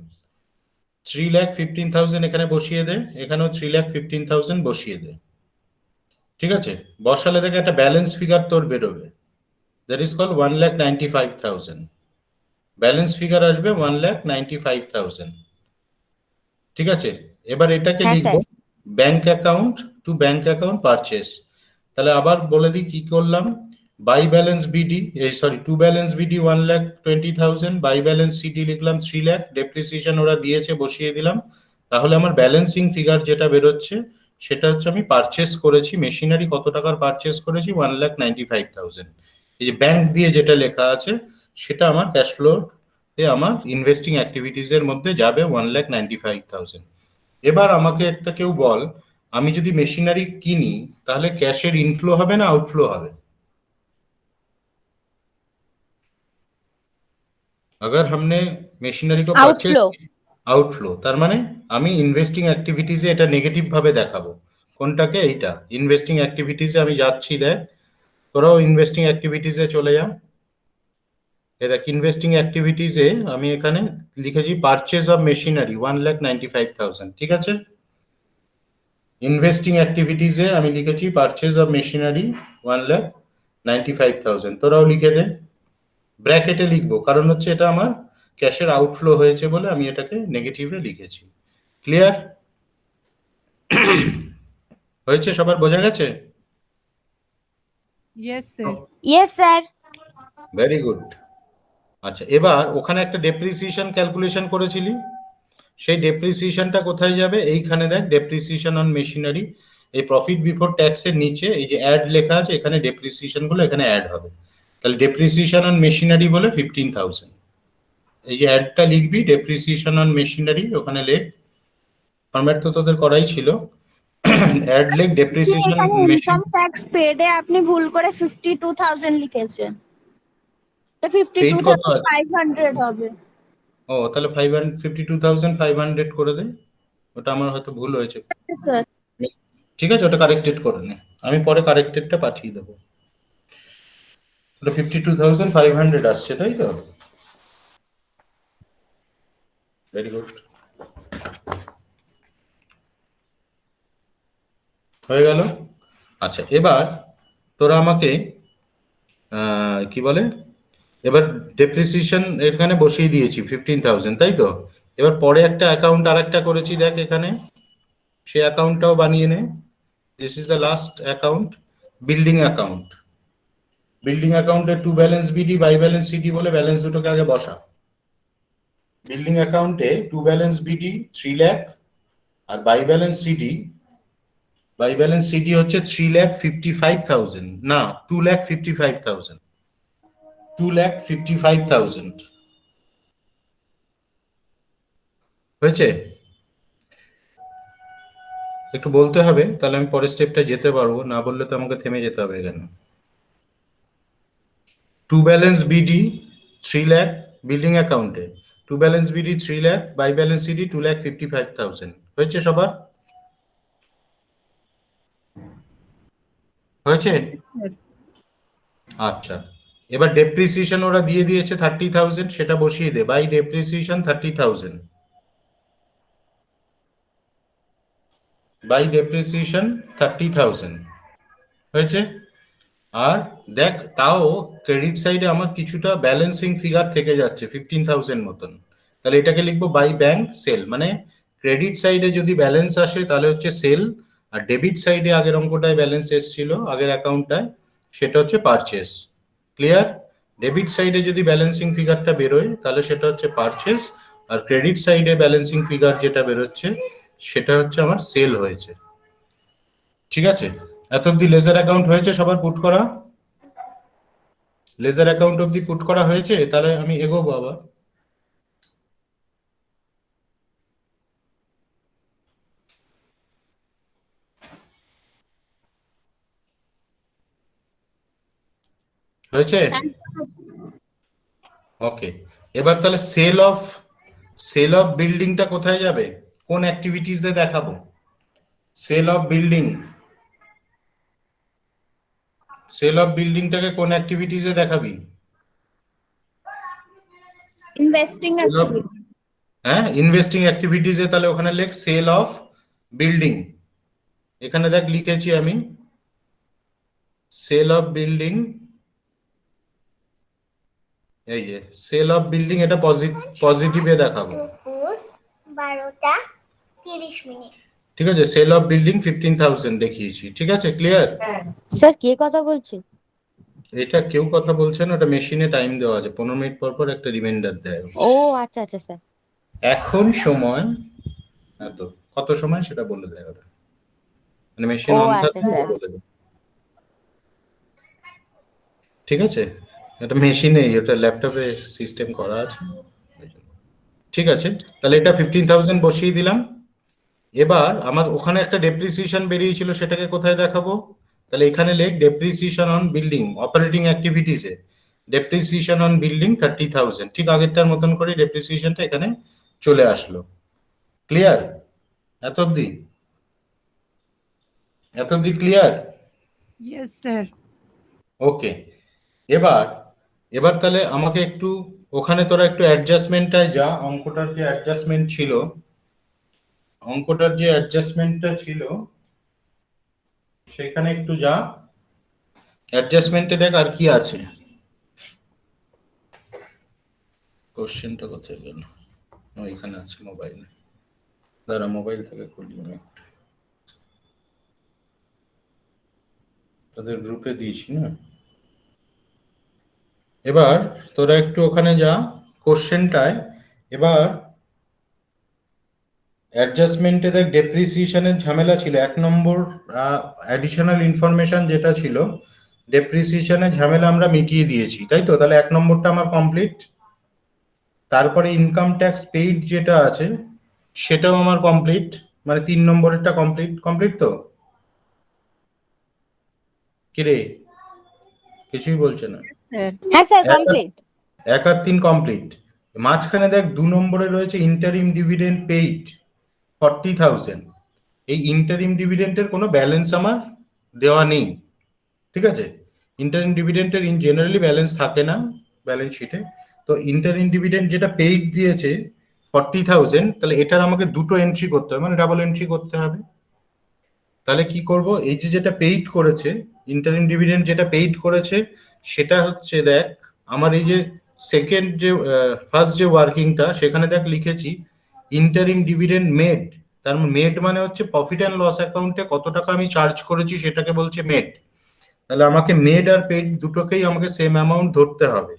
3 লাখ 15,000 এখানে বসিয়ে দে। এখানেও 3 লাখ 15,000 বসিয়ে দে। ঠিক আছে? বসালে দেখে একটা ব্যালেন্স ফিগার তোর বেরোবে, that is call 1,95,000। Balance figure আসবে 1,95,000। ঠিক আছে? এবার এটাকে হ্যাঁ, লিখবো bank account to bank account purchase. তাহলে আবার বলে দিই কি করলাম। By balance BD, sorry to balance BD 1,20,000, by balance CD লিখলাম 3 লাখ, ডেপ্রিসিয়েশন ওরা দিয়েছে বসিয়ে দিলাম। তাহলে আমার ব্যালেন্সিং ফিগার যেটা বেরোচ্ছে সেটা হচ্ছে আমি পারচেস করেছি মেশিনারি কত টাকার পারচেস করেছি? 1,95,000। এই যে ব্যাংক দিয়ে যেটা লেখা আছে সেটা আমার ক্যাশ ফ্লোতে আমার ইনভেস্টিং অ্যাক্টিভিটিজ এর মধ্যে যাবে 1,95,000। এবার আমাকে একটা কেউ বল, আমি যদি মেশিনারি কিনি তাহলে ক্যাশের ইনফ্লো হবে না আউটফ্লো হবে? अगर हमने মেশিনারি को পারচেজ, Outflow। আউটফ্লো, তার মানে আমি ইনভেস্টিং অ্যাক্টিভিটিজে এটা নেগেটিভ ভাবে দেখাবো। কোনটাকে? এইটা ইনভেস্টিং অ্যাক্টিভিটিসে আমি যাচ্ছি। দেখ তোরাও ইনভেস্টিং অ্যাক্টিভিটিসে চলে যা। দেখ ইনভেস্টিং অ্যাক্টিভিটিসে আমি এখানে লিখেছি পারচেজ অফ মেশিনারি 1,95,000। ঠিক আছে, ইনভেস্টিং অ্যাক্টিভিটিসে আমি লিখেছি পারচেজ অফ মেশিনারি 1,95,000। তোরাও লিখে দে, ব্র্যাকেটে লিখবো, কারণ হচ্ছে এটা আমার ক্যাশের আউটফ্লো হয়েছে বলে আমি এটাকে নেগেটিভে লিখেছি। ক্লিয়ার? হয়েছে? সবার বোঝা গেছে? Yes, sir. Yes sir. Very good. আচ্ছা, এবার ওখানে একটা ডেপ্রিসিয়েশন ক্যালকুলেশন করেছিলি, সেই ডেপ্রিসিয়েশনটা কোথায় যাবে? এইখানে দেখ, ডেপ্রিসিয়েশন অন মেশিনারি, এই প্রফিট বিফোর ট্যাক্সের নিচে এই যে অ্যাড লেখা আছে, এখানে ডেপ্রিসিয়েশন গুলো এখানে অ্যাড হবে। তাহলে ডেপ্রিসিয়েশন অন মেশিনারি বলে 15,000। এই যে অ্যাডটা লিখবি, ডেপ্রিসিয়েশন অন মেশিনারি, ওখানে লেখ, ফরম্যাট তো তোদের করাই ছিল, অ্যাড লেখ ডেপ্রিসিয়েশন এখানে মেশিন। ইনকাম ট্যাক্স পেডে আপনি ভুল করে 52,000 লিখেছেন। এটা পেইড কত আছে? 52,500 হবে। ও তাহলে 52,500 করে দে, ওটা আমার হয়তো ভুল হয়েছে। স্যার ঠিক আছে, ওটা কারেক্টেড করে নে, আমি পরে কারেক্টেডটা পাঠিয়ে দেবো। ওটা 52,500 আসছে, তাই তো? ভেরি গুড, হয়ে গেল। আচ্ছা, এবার তোরা আমাকে কি বলে, এবার ডেপ্রিসিয়েশন এখানে বসিয়ে দিয়েছি 15,000, তাই তো? এবার পরে একটা অ্যাকাউন্ট আর একটা করেছি, দেখ এখানে, সে অ্যাকাউন্টটাও বানিয়ে নে। This is the last account, building account. Building অ্যাকাউন্টে to balance BD by balance CD বলে ব্যালেন্স দুটোকে আগে বসা। বিল্ডিং অ্যাকাউন্টে টু ব্যালেন্স বিডি 3 লাখ আর বাই ব্যালেন্স সিডি হচ্ছে 3,55,000, না 2,55,000, 2,55,000 হয়েছে। একটু বলতে হবে, তাহলে আমি পরের স্টেপটা যেতে পারবো, না বললে তো আমাকে থেমে যেতে হবে এখানে। To balance BD 3 lakh building অ্যাকাউন্টে, to balance BD 3 lakh, by balance CD 2,55,000। হয়েছে সবার? হয়েছে? আচ্ছা, এবার ডেপ্রিসিয়েশন ওরা দিয়ে দিয়েছে 30,000, সেটা বসিয়ে দে, বাই ডেপ্রিসিয়েশন 30,000, বাই ডেপ্রিসিয়েশন 30,000 হয়েছে। আর দেখ, তাও ক্রেডিট সাইডে আমার কিছুটা ব্যালেন্সিং ফিগার থেকে যাচ্ছে 15,000 মতন, তাহলে এটাকে লিখবো বাই ব্যাংক সেল। মানে ক্রেডিট সাইডে যদি ব্যালেন্স আসে তাহলে হচ্ছে সেল, আর ডেবিট সাইডে আগের অঙ্কটায় ব্যালেন্স এসেছিল আগের অ্যাকাউন্টটায়, সেটা হচ্ছে পারচেস। ক্লিয়ার? ডেবিট সাইডে যদি ব্যালেন্সিং ফিগারটা বেরোয় তাহলে সেটা হচ্ছে পারচেস, আর ক্রেডিট সাইডে ব্যালেন্সিং ফিগার যেটা বেরোচ্ছে সেটা হচ্ছে আমার সেল হয়েছে। ঠিক আছে, এত অব্দি লেজার অ্যাকাউন্ট হয়েছে সবার পুট করা? লেজার অ্যাকাউন্ট অব্দি পুট করা হয়েছে? তাহলে আমি এগোবো আবার। হয়েছে? ওকে, এবার তাহলে সেল অফ বিল্ডিংটা কোথায় যাবে? কোন অ্যাক্টিভিটিসে দেখাবো sale of building? Sale of বিল্ডিংটাকে কোন অ্যাক্টিভিটিসে দেখাবি? ইনভেস্টিং হ্যাঁ, ইনভেস্টিং অ্যাক্টিভিটিসে, তাহলে ওখানে লেখ সেল অফ বিল্ডিং। এখানে দেখ লিখেছি আমি সেল অফ বিল্ডিং, এই যে সেল অফ বিল্ডিং, এটা পজিটিভে দেখাবো। 12:30 ঠিক আছে, সেল অফ বিল্ডিং 15,000 দেখিয়েছি। ঠিক আছে, ক্লিয়ার? স্যার কে কথা বলছে? এটা কেউ কথা বলছে না, ওটা মেশিনে টাইম দেওয়া আছে, 15 মিনিট পর পর একটা রিমাইন্ডার দেয়। ও আচ্ছা আচ্ছা স্যার। এখন সময় এত, কত সময় সেটা বলে দেয় ওটা, মানে মেশিন ও অন আচ্ছা থাকলে স্যার। বলে দেয়। ঠিক আছে, এটা মেশিনে, ওটা ল্যাপটপে সিস্টেম করা আছে। ঠিক আছে, তাহলে এটা 15,000 বসিয়ে দিলাম। এবার আমার ওখানে একটা ডেপ্রিসিয়েশন বেরিয়েছিল, সেটাকে কোথায় দেখাবো? তাহলে এখানে লেখ ডেপ্রিসিয়েশন অন বিল্ডিং অপারেটিং অ্যাক্টিভিটিসে, ডেপ্রিসিয়েশন অন বিল্ডিং 30,000, ঠিক আগেরটার মতন করে ডেপ্রিসিয়েশনটা এখানে চলে আসলো। ক্লিয়ার এত অব্দি? এত অব্দি ক্লিয়ার? Yes, sir. ওকে, এবার এবার তাহলে আমাকে একটু ওখানে তোরা একটু অ্যাডজাস্টমেন্টটায় যা, অঙ্কটার যে অ্যাডজাস্টমেন্টটা ছিল সেখানে একটু যা, অ্যাডজাস্টমেন্টে দেখ আর কি আছে। কোশ্চেনটা কোথায় গেল? এখানে আছে মোবাইলে, দাঁড়া মোবাইল থেকে খুলি আমি একটু, তাদের গ্রুপে দিয়েছি না। এবার তোরা একটু ওখানে যা কোশ্চেনটায়, এবার অ্যাডজাস্টমেন্টে দেখ ডেপ্রিসিয়েশনের ঝামেলা ছিল, 1 নম্বর অ্যাডিশনাল ইনফরমেশন যেটা ছিল ডেপ্রিসিয়েশনের ঝামেলা আমরা মিটিয়ে দিয়েছি, তাই তো? তাহলে 1 নম্বরটা আমার কমপ্লিট। তারপরে ইনকাম ট্যাক্স পেইড যেটা আছে সেটাও আমার কমপ্লিট, মানে 3 নম্বরেরটা কমপ্লিট তো? কিরে কিছুই বলছে না? Sir. হ্যাঁ স্যার, কমপ্লিট। 1 আর 3 কমপ্লিট। মাঝখানে দেখ 2 নম্বরে রয়েছে ইন্টারিম ডিভিডেন্ড পেইড 40,000। এই ইন্টারিম ডিভিডেন্টের কোনো ব্যালেন্স আমার দেওয়া নেই, ঠিক আছে? ইন্টারিম ডিভিডেন্টের ইন জেনারেলি ব্যালেন্স থাকে না ব্যালেন্স শিটে। তো ইন্টারিম ডিভিডেন্ট যেটা পেইড দিয়েছে 40,000, তাহলে এটার আমাকে দুটো এন্ট্রি করতে হবে, মানে ডাবল এন্ট্রি করতে হবে। তাহলে কি করব, এই যে যেটা পেইড করেছে, ইন্টারিম ডিভিডেন্ট যেটা পেইড করেছে সেটা হচ্ছে দেখ আমার এই যে সেকেন্ড যে ফার্স্ট যে ওয়ার্কিংটা সেখানে দেখ লিখেছি ইন্টারিম ডিভিডেন্ড মেড। তার মেড মানে হচ্ছে প্রফিট অ্যান্ড লস অ্যাকাউন্টে কত টাকা আমি চার্জ করেছি সেটাকে বলছে মেড। তাহলে আমাকে মেড আর পেড দুটোকেই আমাকে সেম অ্যামাউন্ট ধরতে হবে।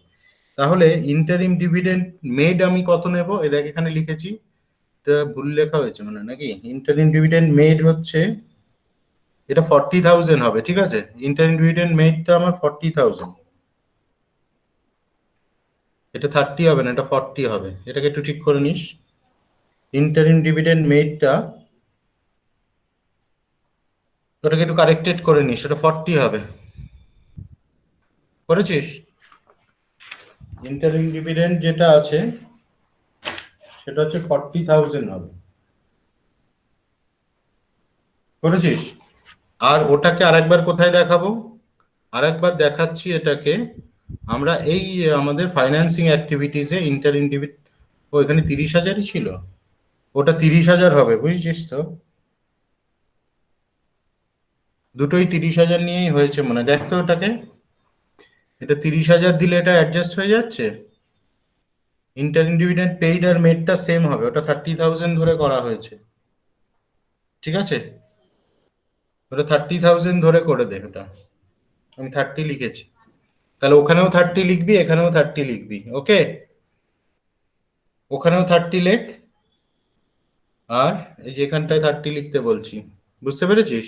তাহলে ইন্টারিম ডিভিডেন্ড মেড আমি কত নেব, এ দেখ এখানে লিখেছি, এটা ভুল লেখা হয়েছে মানে নাকি? ইন্টারিম ডিভিডেন্ড মেড হচ্ছে এটা 40,000 হবে, ঠিক আছে? ইন্টারিম ডিভিডেন্ড মেডটা আমার 40,000, এটা 30 হবে না, এটা 40 হবে। এটাকে একটু ঠিক করে নিস। ইন্টারিম ডিভিডেন্ড মেডটা ওটাকে একটু কারেক্টেড করে নিস, এটা 40 হবে। করেছিস? ইন্টারিম ডিভিডেন্ড যেটা আছে সেটা হচ্ছে 40,000 হবে, করেছিস? আর ওটাকে আরেকবার কোথায় দেখাবো? আরেকবার দেখাচ্ছি এটাকে আমরা এই আমাদের ফাইন্যান্সিং অ্যাক্টিভিটিসে ইন্টারিম ডিভিডেন্ড, ও এখানে 30,000ই ছিল, ওটা 30,000 হবে, বুঝছিস তো? দুটোই 30,000 নিয়েই হয়েছে মনে হয়। দেখতো ওটাকে, এটা 30,000 দিলে এটা অ্যাডজাস্ট হয়ে যাচ্ছে। ইন্টারিম ডিভিডেন্ড পেইড আর মেডটা সেম হবে, ওটা 30,000 ধরে করা হয়েছে, ঠিক আছে? ওটা 30,000 ধরে করে দে, ওটা আমি 30 লিখেছি। তাহলে ওখানেও 30 লিখবি, এখানেও 30 লিখবি, ওকে? ওখানেও 30 লেখ, আর এই যে এখানটায় 30 লিখতে বলছি, বুঝতে পেরেছিস?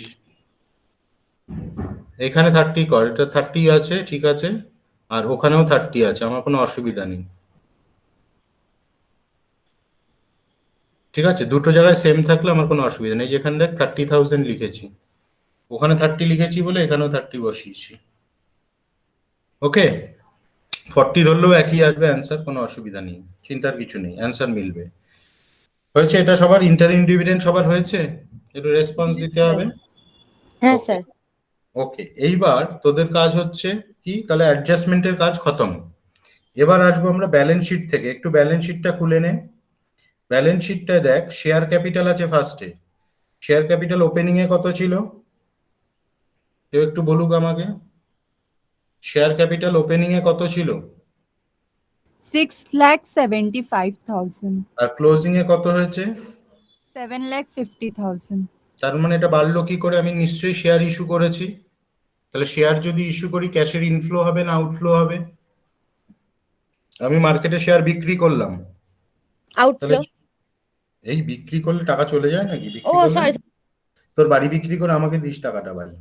এখানে 30 কর, এটা 30 আছে, ঠিক আছে? আর ওখানেও 30 আছে, আমার কোনো অসুবিধা নেই, ঠিক আছে? দুটো জায়গায় সেম থাকলে আমার কোনো অসুবিধা নেই। যেখানে দেখ 30,000 লিখেছি, ওখানে 30 লিখেছি বলে এখানেও 30 বসিয়েছি, ওকে? 40 ধরলেও একই আসবে অ্যান্সার, কোনো অসুবিধা নেই, চিন্তার কিছু নেই, অ্যান্সার মিলবে। হয়েছে? এটা সবার ইন্টারিম ডিভিডেন্ড সবার হয়েছে? একটু রেসপন্স দিতে হবে। হ্যাঁ Okay. স্যার। ওকে, এইবার তোদের কাজ হচ্ছে কি, তাহলে অ্যাডজাস্টমেন্টের কাজ খতম। এবার আসবো আমরা ব্যালেন্স শিট থেকে, একটু ব্যালেন্স শিটটা খুলে নে। ব্যালেন্স শিটটা দেখ, শেয়ার ক্যাপিটাল আছে ফার্স্টে। শেয়ার ক্যাপিটাল ওপেনিং এ কত ছিল কেউ একটু বলুক আমাকে। শেয়ার ক্যাপিটাল ওপেনিং এ কত ছিল? 6,75,000. আর ক্লোজিং এ কত হয়েছে? 7,50,000. তার মানে এটা বাড়লো কি করে? আমি নিশ্চয়ই শেয়ার ইস্যু করেছি। তাহলে শেয়ার যদি ইস্যু করি ক্যাশের ইনফ্লো হবে না আউটফ্লো হবে? আমি মার্কেটে শেয়ার বিক্রি করলাম, আউটফ্লো। এই বিক্রি করলে টাকা চলে যায় নাকি? ও বিক্রি করলে সরি। তোর বাড়ি বিক্রি করে আমাকে দিস টাকাটা ভাই,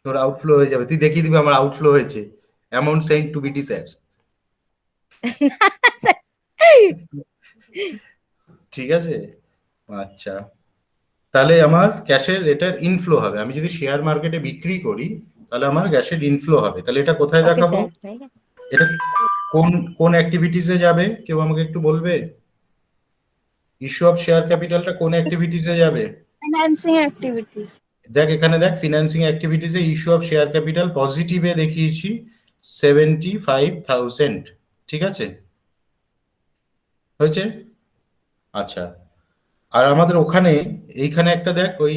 তোর আউটফ্লো হয়ে যাবে, তুই দেখিয়ে দিবি আমার আউটফ্লো হয়েছে, amount sent to BD sir, ঠিক আছে? আচ্ছা, তাহলে আমার ক্যাশের এটার ইনফ্লো হবে। আমি যদি শেয়ার মার্কেটে বিক্রি করি তাহলে আমার ক্যাশের ইনফ্লো হবে। তাহলে এটা কোথায় ওকে দেখাবো? স্যার। এটা কোন কোন অ্যাক্টিভিটিসে যাবে কেউ আমাকে একটু বলবে? ইস্যু অফ শেয়ার ক্যাপিটালটা কোন অ্যাক্টিভিটিসে যাবে? Financing activities. দেখ এখানে দেখ ফিনান্সিং অ্যাক্টিভিটিসে ইস্যু অফ শেয়ার ক্যাপিটাল পজিটিভে দেখিয়েছি 75,000, ঠিক আছে, হয়েছে। আচ্ছা, আর আমাদের ওখানে এইখানে একটা দেখ ওই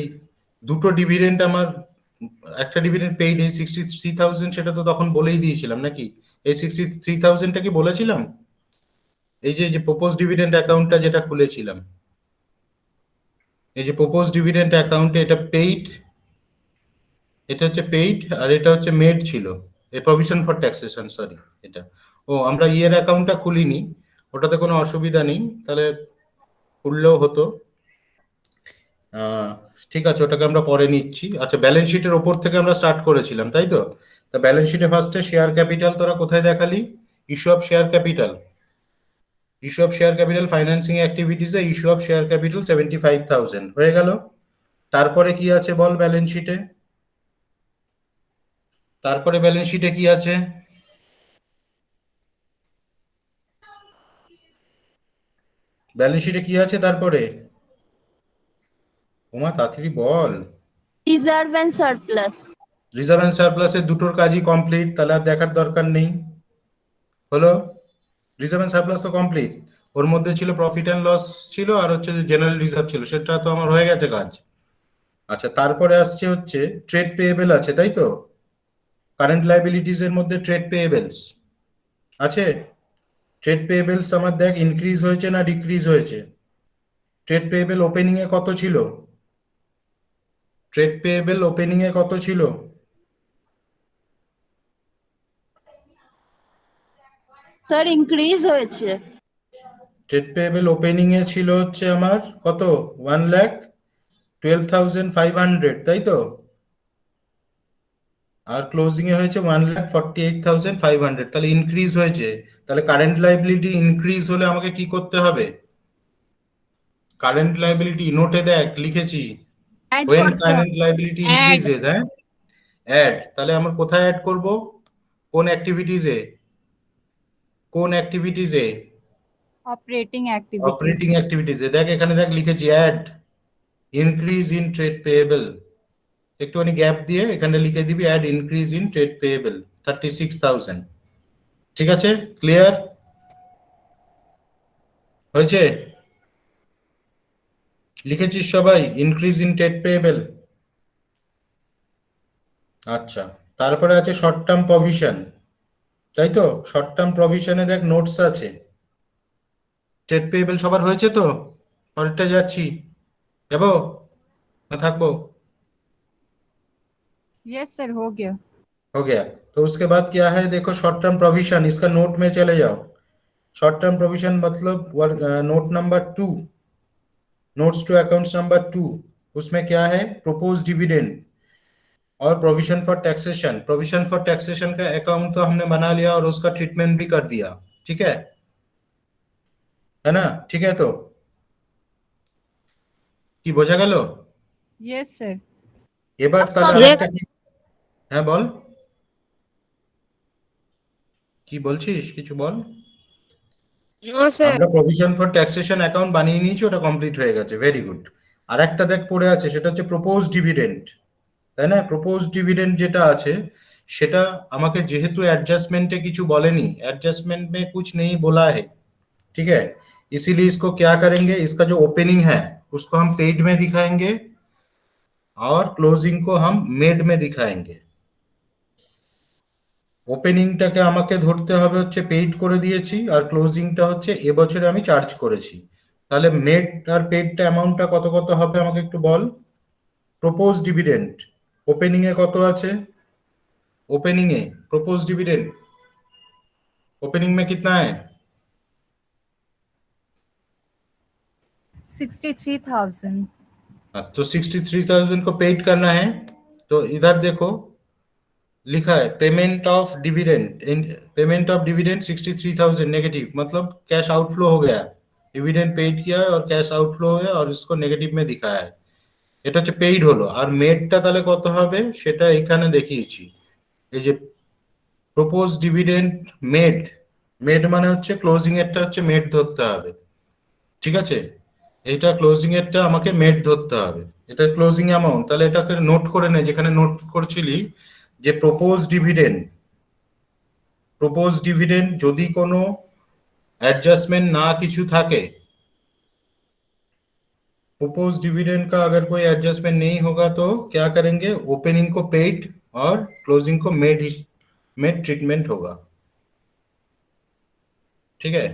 দুটো ডিভিডেন্ড আমার, একটা ডিভিডেন্ড পেইড এই 63,000, সেটা তো তখন বলেই দিয়েছিলাম নাকি? এই 63,000টা কি বলেছিলাম? এই যে প্রপোজ ডিভিডেন্ড অ্যাকাউন্টটা যেটা খুলেছিলাম, এই যে প্রপোজ ডিভিডেন্ড অ্যাকাউন্টে এটা পেইড, এটা হচ্ছে পেইড, আর এটা হচ্ছে মেড ছিল, এই প্রভিশন ফর ট্যাক্সেশন, সরি এটা। ও আমরা ইয়ের অ্যাকাউন্টটা খুলিনি, ওটাতে কোনো অসুবিধা নেই, তাহলে খুললেও হতো। ঠিক আছে, ওটাকে আমরা পরে নিচ্ছি। আচ্ছা, ব্যালেন্স শিটের ওপর থেকে আমরা স্টার্ট করেছিলাম, তাই তো? তা ব্যালেন্স শিটে ফার্স্টে শেয়ার ক্যাপিটাল তোরা কোথায় দেখালি? Issue of share capital, issue of share capital financing অ্যাক্টিভিটিসে ইস্যু অফ শেয়ার ক্যাপিটাল 75,000 হয়ে গেল। তারপরে কি আছে বল ব্যালেন্স শিটে? তারপরে ব্যালেন্স শিটে কি আছে? ব্যালেন্স শিটে কি আছে তারপরে? ওমা তাড়াতাড়ি বল। Reserve and surplus. Reserve and সারপ্লাসের দুটোর কাজই কমপ্লিট, তাহলে আর দেখার দরকার নেই, হলো। রিজার্ভ এন্ড সারপ্লাস তো কমপ্লিট, ওর মধ্যে ছিল প্রফিট অ্যান্ড লস ছিল, আর হচ্ছে জেনারেল রিজার্ভ ছিল, সেটা তো আমার হয়ে গেছে কাজ। আচ্ছা, তারপরে আসছে হচ্ছে ট্রেড পেয়েবল আছে, তাই তো? কারেন্ট লাইবিলিটিস এর মধ্যে ট্রেড পেয়েবলস আছে। ট্রেড পেয়েবলস আমার দেখ ইনক্রিজ হয়েছে না ডিক্রিজ হয়েছে? ট্রেড পেয়েবল ওপেনিং এ কত ছিল? ট্রেড পেয়েবল ওপেনিং এ কত ছিল? স্যার ইনক্রিজ হয়েছে। ট্রেড পেয়েবল ওপেনিং এ ছিল হচ্ছে আমার কত? 1,12,500, তাই তো? আর ক্লোজিং এ হয়েছে 1,48,500, তাহলে ইনক্রিজ হয়েছে। তাহলে কারেন্ট লাইবিলিটি ইনক্রিজ হলে আমাকে কি করতে হবে? কারেন্ট লাইবিলিটি নোটে দেখ লিখেছি, অ্যাড when করতে current হবে। liability Add. increases, হ্যাঁ, অ্যাড। তাহলে আমরা কোথায় অ্যাড করব? কোন অ্যাক্টিভিটিজে? কোন অ্যাক্টিভিটিজে? Operating activity. অপারেটিং অ্যাক্টিভিটিজে। দেখ এখানে দেখ লিখেছি add increase in trade payable, একটুখানি গ্যাপ দিয়ে এখানে লিখে দিবি add increase in trade payable 36,000, ঠিক আছে? ক্লিয়ার হয়েছে? লিখেছিস সবাই ইনক্রিজ ইন ট্রেড পেয়েবল? আচ্ছা, তারপরে আছে শর্ট টার্ম প্রভিশন, তাই তো? শর্ট টার্ম প্রভিশনে দেখ নোটস আছে। ট্রেড পেয়েবল সবার হয়েছে তো? পরেরটা যাচ্ছি, যাবো না থাকবো? Yes, sir. हो गया. हो गया। तो उसके बाद क्या है देखो, शॉर्ट टर्म प्रोविजन, इसका नोट में चले जाओ। शॉर्ट टर्म प्रोविजन मतलब note number 2, notes to accounts number 2, उसमें क्या है? प्रोपोज डिविडेंड और provision for taxation. Provision for taxation का अकाउंट तो हमने बना लिया और उसका ट्रीटमेंट भी कर दिया, ठीक है ना? ठीक है, तो কি বোঝা গেল? Yes, sir. এবার তাহলে Yes. আরেকটা হ্যাঁ বল, কি বলছিস, কিছু বল। No, sir. আমরা প্রভিশন ফর ট্যাক্সেশন অ্যাকাউন্ট বানিয়ে নিয়েছি, ওটা কমপ্লিট হয়ে গেছে, ভেরি গুড। আর একটা দেখ পড়ে আছে, সেটা হচ্ছে প্রপোজ ডিভিডেন্ড, তাই না? প্রপোজ ডিভিডেন্ড যেটা আছে সেটা আমাকে যেহেতু एडजस्टमेंटे কিছু বলেনি, एडजस्टमेंट में कुछ नहीं बोला है, ठीक है, इसीलिए इसको क्या करेंगे, इसका जो ओपनिंग है उसको हम पेड में दिखाएंगे और क्लोजिंग को हम मेड में दिखाएंगे। ওপেনিংটাকে আমাকে ধরতে হবে হচ্ছে পেইড করে দিয়েছি, আর ক্লোজিংটা হচ্ছে এবছরে আমি চার্জ করেছি। তাহলে মেড আর পেইডটা অ্যামাউন্টটা কত কত হবে আমাকে একটু বল। প্রপোজ ডিভিডেন্ড ওপেনিং এ কত আছে? ओपनिंग है प्रोपोज डिविडेंड, ओपनिंग में कितना है? 63,000. तो 63,000 को पेड करना है। तो इधर देखो लिखा है payment of dividend, payment of dividend 63,000 negative, मतलब कैश आउटफ्लो हो गया, डिविडेंड पेड किया है और कैश आउटफ्लो हो गया और इसको नेगेटिव में दिखाया है। এটা হচ্ছে পেইড হলো। আর মেডটা তাহলে কত হবে সেটা এখানে দেখিয়েছি, এই যে প্রপোজ ডিভিডেন্ড মেড, মেড মানে হচ্ছে ক্লোজিং এরটা হচ্ছে মেড ধরতে হবে, ঠিক আছে? এইটা ক্লোজিং এরটা আমাকে মেড ধরতে হবে। এটা ক্লোজিং অ্যামাউন্ট, তাহলে এটাকে নোট করে নে, যেখানে নোট করছিলি যে প্রপোজ ডিভিডেন্ড যদি কোনো एडजस्टमेंट ना किछु थाके, प्रपोज डिविडेंड का अगर कोई एडजस्टमेंट नहीं होगा तो क्या करेंगे, ओपनिंग को पेड और क्लोजिंग को मेड ट्रीटमेंट होगा। ठीक है,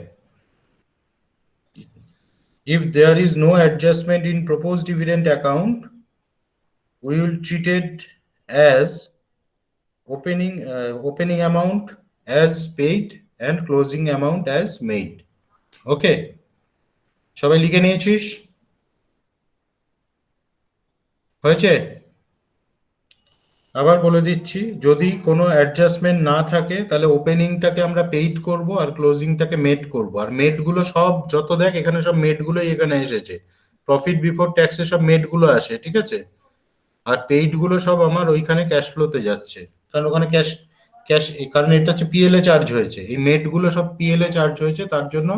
if there is no adjustment in proposed dividend account, we will treat it as opening amount as paid and closing amount as made। okay, সবাই লিখে নিয়েছিস? হয়েছে? আবার বলে দিচ্ছি, যদি কোনো অ্যাডজাস্টমেন্ট না থাকে তাহলে ওপেনিংটাকে আমরা পেইড করব আর ক্লোজিংটাকে মেড করব। আর মেড গুলো সব যত দেখ এখানে সব মেড গুলোই এখানে এসেছে, প্রফিট বিফোর ট্যাক্সে সব মেড গুলো আসে, ঠিক আছে? আর পেইড গুলো সব আমার ওইখানে ক্যাশ ফ্লোতে যাচ্ছে, কারণ ওখানে ক্যাশ কারণ এটা হচ্ছে পিএল এ চার্জ হয়েছে, এই মেড গুলো সব পিএল এ চার্জ হয়েছে, তার জন্য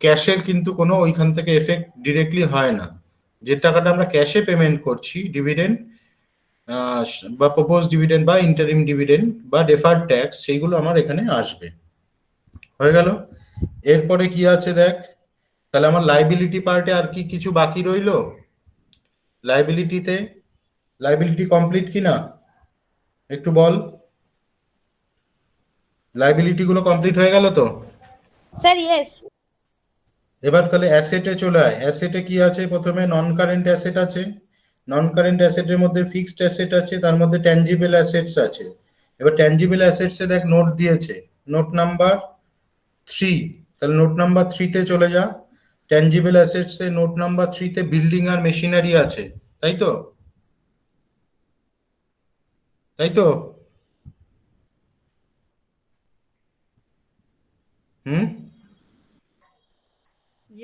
ক্যাশের কিন্তু কোনো ওইখান থেকে এফেক্ট ডিরেক্টলি হয় না। যে টাকাটা আমরা ক্যাশে পেমেন্ট করছি ডিভিডেন্ড বা প্রপোজ ডিভিডেন্ড বা ইন্টারিম ডিভিডেন্ড বা ডেফার্ড ট্যাক্স, সেইগুলো আমার এখানে আসবে। হয়ে গেল। এরপরে কি আছে দেখ, তাহলে আমার লাইবিলিটি পার্টে আর কি কিছু বাকি রইলো? লাইবিলিটি কমপ্লিট কিনা একটু বল। লাইবিলিটি গুলো কমপ্লিট হয়ে গেল তো? Sir yes. এবার তাহলে অ্যাসেটে চলে আয়। অ্যাসেটে কি আছে? প্রথমে নন কারেন্ট অ্যাসেট আছে, নন কারেন্ট অ্যাসেটের মধ্যে ফিক্সড অ্যাসেট আছে, তার মধ্যে ট্যানজিবল অ্যাসেটস আছে। এবার ট্যানজিবল অ্যাসেটসে দেখ নোট দিয়েছে, নোট নাম্বার 3, তাহলে নোট নাম্বার 3 তে চলে যা। ট্যানজিবল অ্যাসেটসে নোট নাম্বার 3 তে বিল্ডিং আর মেশিনারি আছে, তাই তো? তাই তো?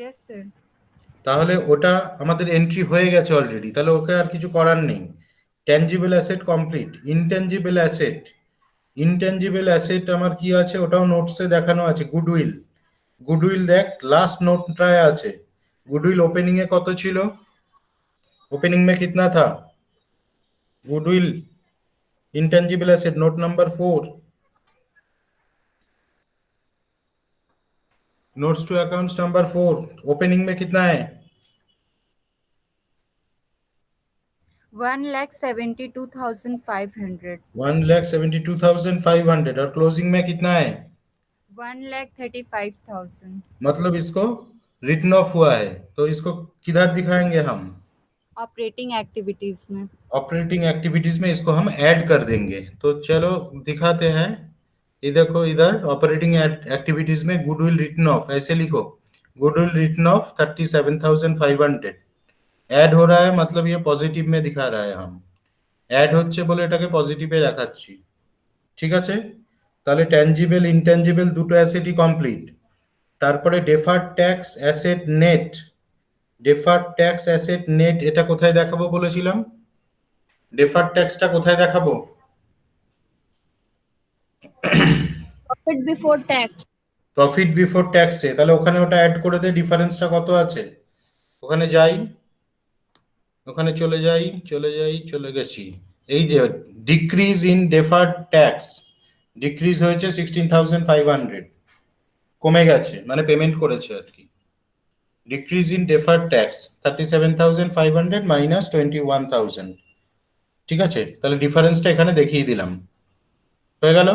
Yes, sir. তাহলে ওটা আমাদের এন্ট্রি হয়ে গেছে অলরেডি, তাহলে ওকে আর কিছু করার নেই। Tangible asset complete. Intangible asset আমার কি আছে? ওটাও নোটসে দেখানো আছে, গুডউইল দেখ লাস্ট নোটটায় আছে। गुडविल ओपनिंग এ কত ছিল? ओपनिंग में कितना था goodwill intangible asset? Note number 4, notes to accounts number 4, opening में कितना है? 1,72,500। 1,72,500 और क्लोजिंग में कितना है? 1,35,000। मतलब इसको रिटन ऑफ हुआ है, तो इसको किधर दिखाएंगे हम? ऑपरेटिंग एक्टिविटीज में। ऑपरेटिंग एक्टिविटीज में इसको हम ऐड कर देंगे। तो चलो दिखाते हैं। ये देखो इधर ऑपरेटिंग एक्टिविटीज में गुडविल रिटन ऑफ, ऐसे लिखो गुडविल रिटन ऑफ 37,500 ऐड हो रहा है, मतलब ये पॉजिटिव में दिखा रहा है। हम ऐड হচ্ছে বলে এটাকে পজিটিভে দেখাচ্ছি, ঠিক আছে? তাহলে ট্যানজিবল ইনট্যানজিবল দুটো অ্যাসেটই কমপ্লিট। তারপরে ডেফার্ড ট্যাক্স অ্যাসেট নেট, এটা কোথায় দেখাবো বলেছিলাম? ডেফার্ড ট্যাক্সটা কোথায় দেখাবো? Profit before tax. Profit before ট্যাক্সে, তাহলে ওখানে ওটা অ্যাড করে দে। ডিফারেন্সটা কত আছে? ওখানে যাই, ওখানে চলে গেছি। এই যে decrease in deferred tax, decrease হয়েছে 16,500, কমে গেছে, মানে পেমেন্ট করেছে আর কি। Decrease in deferred tax 37,500 minus 21,000, ঠিক আছে? তাহলে ডিফারেন্সটা এখানে দেখিয়ে দিলাম, হয়ে গেল।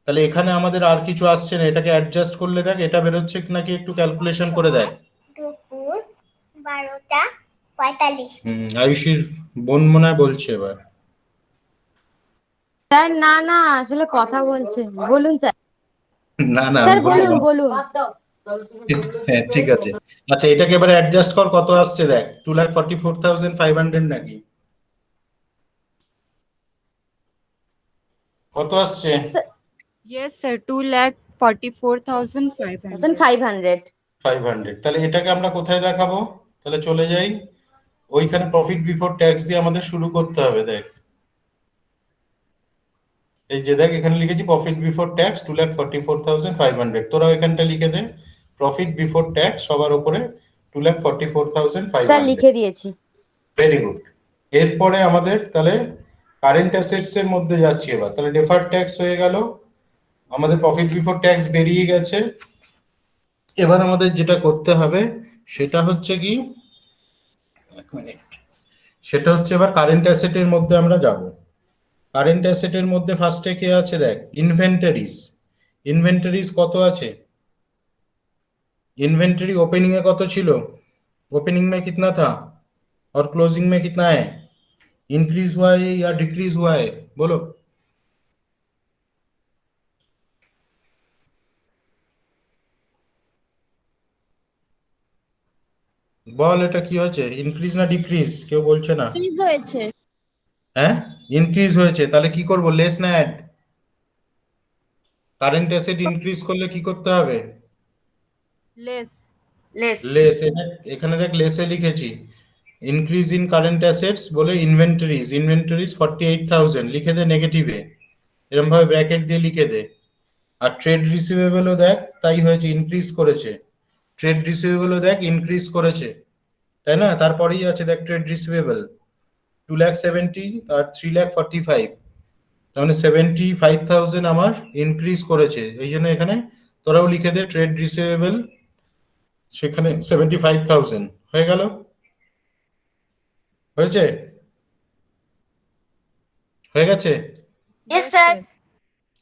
তাহলে এখানে আমাদের আর কিছু আসছে না, এটাকে অ্যাডজাস্ট করলে দেখ এটা বেরোচ্ছে নাকি, একটু ক্যালকুলেশন করে দেখ। দুপুর 12:45। আয়ুষীর বোন মনে হয় বলছে এবার। স্যার না আসলে কথা বলছে, বলুন স্যার। না স্যার বলবো না। বলুন। হ্যাঁ ঠিক আছে। আচ্ছা এটাকে এবারে অ্যাডজাস্ট কর, কত আসছে দেখ। 2,44,500 নাকি কত আসছে? Yes, sir. 2,44,500। 500। তাহলে এটাকে আমরা কোথায় দেখাবো? তাহলে চলে যাই ওইখানে, প্রফিট বিফোর ট্যাক্স দিয়ে আমাদের শুরু করতে হবে। দেখ এই যে দেখ এখানে লিখেছি প্রফিট বিফোর ট্যাক্স 2,44,500, তোরাও এখানটা লিখে দে প্রফিট বিফোর ট্যাক্স সবার উপরে 2,44,500। স্যার লিখে দিয়েছি। Very good. এরপরে আমাদের তাহলে কারেন্ট অ্যাসেটস এর মধ্যে যাচ্ছি এবার। তাহলে ডেফার্ড ট্যাক্স হয়ে গেল, আমাদের প্রফিট বিফোর ট্যাক্স বেরিয়ে গেছে। এবার আমাদের যেটা করতে হবে সেটা হচ্ছে কি, এক মিনিট, সেটা হচ্ছে এবার কারেন্ট অ্যাসেটের মধ্যে আমরা যাব। কারেন্ট অ্যাসেটের মধ্যে ফার্স্টে কে আছে দেখ, ইনভেন্টরিজ। ইনভেন্টরিজ কত আছে? इन्वेंटरी ओपनिंग में कत छिलो, ओपनिंग में कितना था और क्लोजिंग में कितना है? इंक्रीज हुआ है या डिक्रीज हुआ है, बोलो। বল এটা কি হয়েছে, ইনক্রিজ না ডিক্রিজ? কেউ বলছে না। ফ্রিজ হয়েছে। হ্যাঁ, ইনক্রিজ হয়েছে, তাহলে কি করব, লেস না অ্যাড? কারেন্ট অ্যাসেট ইনক্রিজ করলে কি করতে হবে? Less. লেস। লেস। এখানে দেখ লেসে লিখেছি, ইনক্রিজ ইন কারেন্ট অ্যাসেটস বলে ইনভেন্টরিজ, ইনভেন্টরিজ 48,000 লিখে দে নেগেটিভে, এরকম ভাবে ব্র্যাকেট দিয়ে লিখে দে। আর ট্রেড রিসিভেবলও দেখ তাই হয়েছে, ইনক্রিজ করেছে। ট্রেড রিসিভেবলও দেখ ইনক্রিজ করেছে, তাই না? তারপরেই আছে দেখ ট্রেড রিসিভেবল 2,70,000 আর 3,45,000, তার মানে 75,000 আমার ইনক্রিজ করেছে। এই জন্য এখানে তোরাও লিখে দে ট্রেড রিসিভেবল, সেখানে 75,000 হয়ে গেল। হয়েছে? হয়ে গেছে? Yes, sir.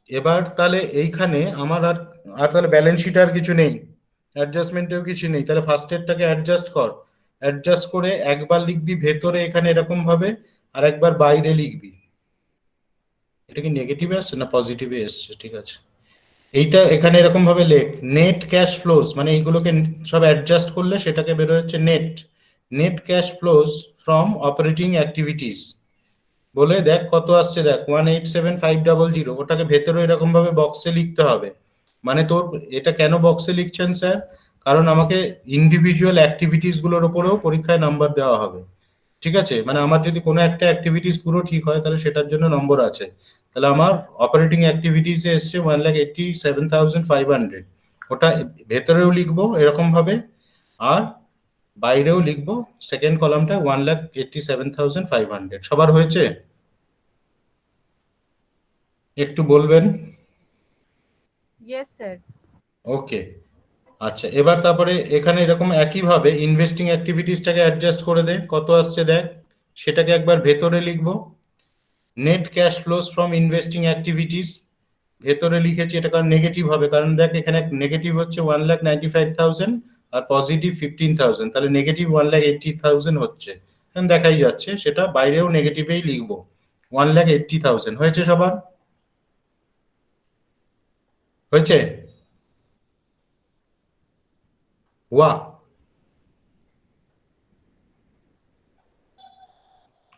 এবার তাহলে এইখানে আমার আর আর তাহলে ব্যালেন্স শিট আর কিছু নেই, অ্যাডজাস্টমেন্টেও কিছু নেই। তাহলে ফার্স্ট এরটাকে অ্যাডজাস্ট কর, অ্যাডজাস্ট করে একবার লিখবি ভেতরে এখানে এরকম ভাবে, আর একবার বাইরে লিখবি। এটা কি নেগেটিভে আসছে না পজিটিভে এসছে? ঠিক আছে, এইটা এখানে এরকম ভাবে লেখ, নেট ক্যাশ ফ্লোজ, মানে এইগুলোকে সব অ্যাডজাস্ট করলে সেটাকে বের হচ্ছে net, net cash flows from operating activities বলে দেখ কত আসছে, দেখ 187,500। ওটাকে ভেতরে এরকম ভাবে বক্সে লিখতে হবে। মানে তোর এটা কেন বক্সে লিখছেন স্যার, কারণ আমাকে ইন্ডিভিজুয়াল অ্যাক্টিভিটিস গুলোর উপরেও পরীক্ষায় নাম্বার দেওয়া হবে। ঠিক আছে, মানে আমার যদি কোনো একটা অ্যাক্টিভিটিস পুরো ঠিক হয় তাহলে সেটার জন্য নম্বর আছে। তাহলে আমার অপারেটিং অ্যাক্টিভিটিস এসছে 1,87,500, ওটা ভেতরেও লিখবো এরকম ভাবে, আর বাইরেও লিখবো সেকেন্ড কলামটা 1,87,500। সবার হয়েছে? একটু বলবেন। Yes, sir. ওকে, আচ্ছা। এবার তারপরে এখানে এরকম একইভাবে ইনভেস্টিং অ্যাক্টিভিটিসটাকে অ্যাডজাস্ট করে দে, কত আসছে দেখ, সেটাকে একবার ভেতরে লিখবো, net cash flows from investing activities. ভেতরে লিখেছি, এটা কারণ নেগেটিভ হবে, কারণ দেখ এখানে নেগেটিভ হচ্ছে 1,95,000 আর পজিটিভ 15,000, তাহলে নেগেটিভ 1,80,000 হচ্ছে, এখন দেখাই যাচ্ছে। সেটা বাইরেও নেগেটিভেই লিখবো 1,80,000। হয়েছে সবার? হয়েছে? ওয়া,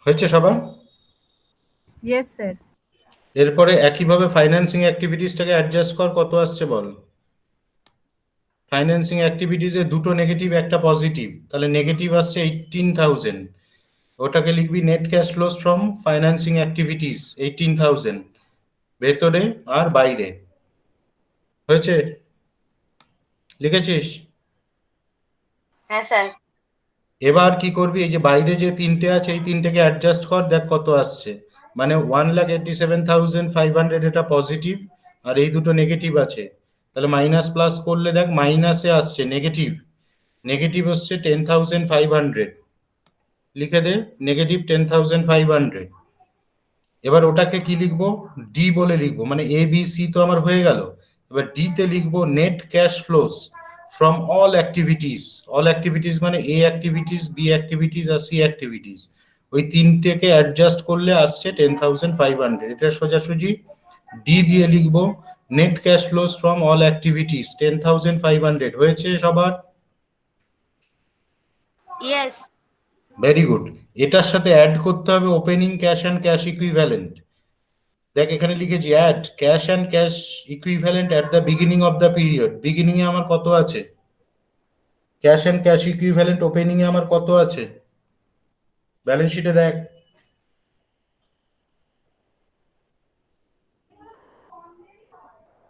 হয়েছে সবার? Yes, sir. এরপরে একইভাবে ফাইন্যান্সিং অ্যাক্টিভিটিসটাকে অ্যাডজাস্ট কর, কত আসছে বল। ফাইন্যান্সিং অ্যাক্টিভিটিসে দুটো নেগেটিভ একটা পজিটিভ, তাহলে নেগেটিভ আসছে 18,000। ওটাকে লিখবি net cash flows from financing activities 18,000, ভেতরে আর বাইরে। হয়েছে? লিখেছিস? হ্যাঁ স্যার। এবার কি করবি, এই যে বাইরে যে তিনটে আছে এই তিনটেকে অ্যাডজাস্ট কর, দেখ কত আসছে। মানে 1,87,500 এটা পজিটিভ, আর এই দুটো নেগেটিভ আছে, তাহলে মাইনাস প্লাস করলে দেখ মাইনাসে আসছে, নেগেটিভ, নেগেটিভ হচ্ছে 10,500। লিখে দে নেগেটিভ 10,500। এবার ওটাকে কি লিখবো, ডি বলে লিখবো, মানে এ বি সি তো আমার হয়ে গেল। এবার ডি তে লিখবো net cash flows from all activities. All activities মানে এ অ্যাক্টিভিটিস, বি অ্যাক্টিভিটিস আর সি অ্যাক্টিভিটিস, ওই তিনটেকে অ্যাডজাস্ট করলে আসছে 10,500। এটা সোজাসুজি ডি দিয়ে লিখবো net cash flows from all activities 10,500। হয়েছে সবার? Yes. Very good. এটার সাথে অ্যাড করতে হবে opening cash and cash equivalent. দেখ এখানে লিখেছি add cash and cash equivalent at the beginning of the period. Beginning এ আমার কত আছে? Cash and cash equivalent opening এ আমার কত আছে? ব্যালেন্স শিটে দেখ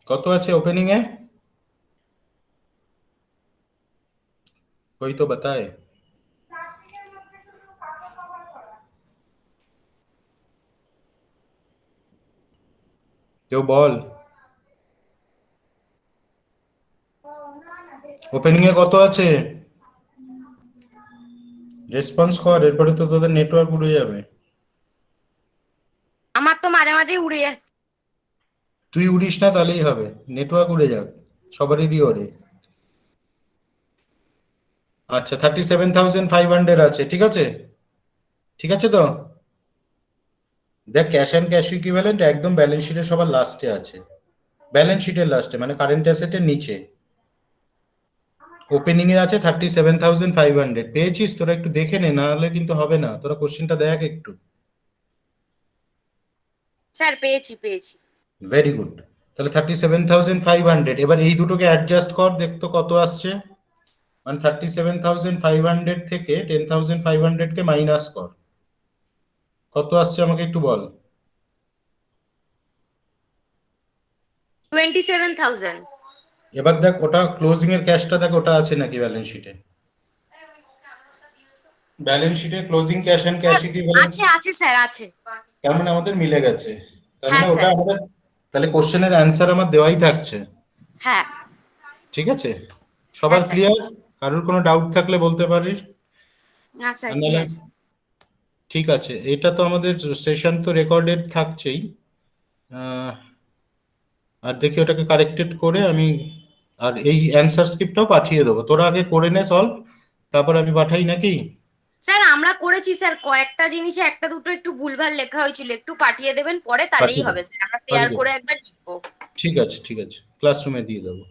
কত আছে ওপেনিং এ, कोई तो बताए। কেউ বল, ওপেনিং এ কত আছে? রেসপন্স কর, এরপরে তো তোদের নেটওয়ার্ক উড়ে যাবে। আমার তো মাঝে মাঝে উড়ে যাচ্ছে। তুই উড়িস না তাহলেই হবে, নেটওয়ার্ক উড়ে যাক, সবারই ওরে। আচ্ছা 37,500 আছে, ঠিক আছে, ঠিক আছে তো। দেখ ক্যাশ অ্যান্ড ক্যাশ ইকুইভ্যালেন্ট একদম ব্যালেন্স শিটের সবার লাস্টে আছে, ব্যালেন্স শিটের লাস্টে মানে কারেন্ট অ্যাসেটের নিচে। ওপেনিং এ আছে 37,500। পেয়েছিস? তোরা একটু দেখে নে, না হলে কিন্তু হবে না। তোরা কোশ্চেনটা দেখ একটু। স্যার পেয়েছি পেয়েছি। Very good. তাহলে 37,500, এবার এই দুটোকে অ্যাডজাস্ট কর, দেখতো কত আসছে। মানে 37,500 থেকে 10,500 কে মাইনাস কর, কত আসছে আমাকে একটু বল। 27,000। এবার দেখ ওটা ক্লোজিং এর ক্যাশটা দেখ ওটা আছে নাকি ব্যালেন্স শিটে। ব্যালেন্স শিটে closing cash and cash equivalent, আছে আছে স্যার আছে। তার মানে আমাদের মিলে গেছে। তার হ্যাঁ মানে ওটা স্যার। আমাদের, তাহলে কোশ্চেনের অ্যান্সার আমার দেওয়াই থাকছে। হ্যাঁ ঠিক আছে, সবার হ্যাঁ স্যার। ক্লিয়ার? কারোর কোনো ডাউট থাকলে বলতে পারিস। না স্যার আর নাহলে ক্লিয়ার। ঠিক আছে, এটা তো আমাদের সেশন তো রেকর্ডেড থাকছেই। আহ, আর দেখি ওটাকে কারেক্টেড করে আমি, আর এই অ্যান্সার স্ক্রিপ্টটাও পাঠিয়ে দেবো, তোরা আগে করে নে সলভ, তারপর আমি পাঠাই নাকি। স্যার আমরা করেছি স্যার, কয়েকটা জিনিসে একটা দুটো একটু ভুলভাল লেখা হয়েছিল, একটু পাঠিয়ে দেবেন পরে, তাহলেই পাঠিয়ে হবে দেবো। স্যার, আমরা পেয়ার পাঠিয়ে করে দেবো। একবার লিখবো। ঠিক আছে ঠিক আছে, ক্লাসরুমে দিয়ে দেবো।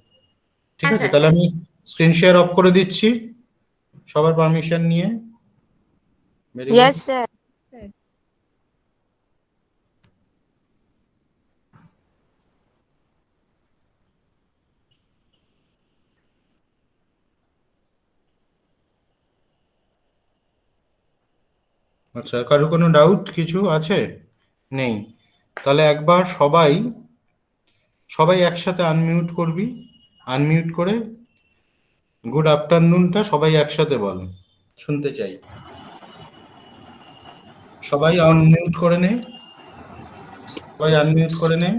ঠিক হ্যাঁ আছে, স্যার। তাহলে আমি স্ক্রিন শেয়ার অফ করে দিচ্ছি সবার পারমিশন নিয়ে। Very good. Yes sir. Sir. আচ্ছা, কারো কোনো ডাউট কিছু আছে? নেই? তাহলে একবার সবাই সবাই একসাথে আনমিউট করবি, আনমিউট করে গুড আফটারনুনটা সবাই একসাথে বল, শুনতে চাই। সবাই আনমিউট করে নে, সবাই আনমিউট করে নে,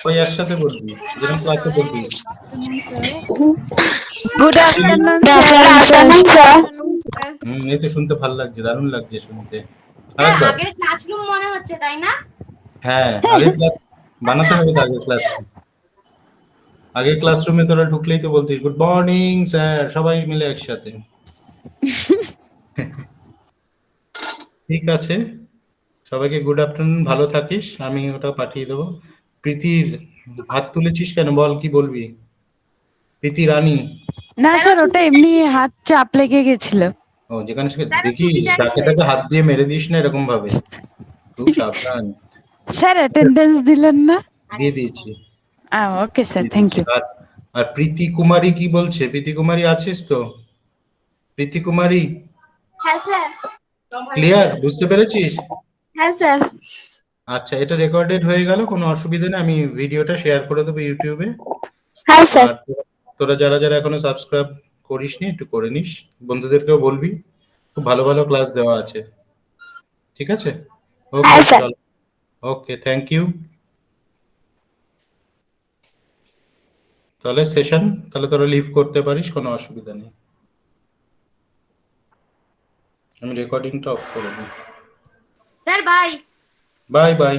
সবাই একসাথে বলবি, যেরকম ক্লাসে বলবি। Good afternoon sir. এই তো শুনতে ভালো লাগছে, দারুণ লাগছে শুনতে। হ্যাঁ আরেকবার। আগের ক্লাসরুম মনে হচ্ছে তাই না? হ্যাঁ, আগের ক্লাস বানাতে হবে তো, আগের ক্লাস, আগের ক্লাসরুমে তোরা ঢুকলেই তো বলতিস গুড মর্নিং স্যার, সবাই মিলে একসাথে। ঠিক আছে, সবাইকে গুড আফটারনুন, ভালো থাকিস, আমি ওটা পাঠিয়ে দেবো। প্রীতির হাত তুলেছিস কেন, বল কি বলবি? প্রীতি রানী। না স্যার, স্যার, ও ওটা ছুটি এমনি চাইছে। হাত চাপ লেগে গেছিল। ও যেখানে সেখানে স্যার, ও দেখি, ছুটি তাকে চাইছে। তাকে হাত দিয়ে মেরে দিস না এরকম ভাবে, খুব সাবধান। স্যার অ্যাটেন্ডেন্স দিলেন না? দিয়ে দিয়েছি, ওকে স্যার, দিয়ে থ্যাংক দিয়েছি। ইউ। আর আর প্রীতি কুমারী কি বলছে? প্রীতি কুমারী আছিস তো? প্রীতি কুমারী হ্যাঁ স্যার। ক্লিয়ার, বুঝতে পেরেছিস? হ্যাঁ স্যার। আচ্ছা, এটা রেকর্ডেড হয়ে গেল, কোনো অসুবিধা নেই, আমি ভিডিওটা শেয়ার করে দেবো ইউটিউবে। হ্যাঁ স্যার। আর তোরা যারা যারা এখনো সাবস্ক্রাইব করিসনি একটু করে নিস, বন্ধুদেরকেও বলবি, খুব ভালো ভালো ক্লাস দেওয়া আছে। ঠিক আছে, ওকে হ্যাঁ স্যার। চল, ওকে, থ্যাংক ইউ। তাহলে সেশন, তাহলে তোরা লিভ করতে পারিস, কোনো অসুবিধা নেই। আমি রেকর্ডিংটা অফ করে দিই। Sir bye. Bye by.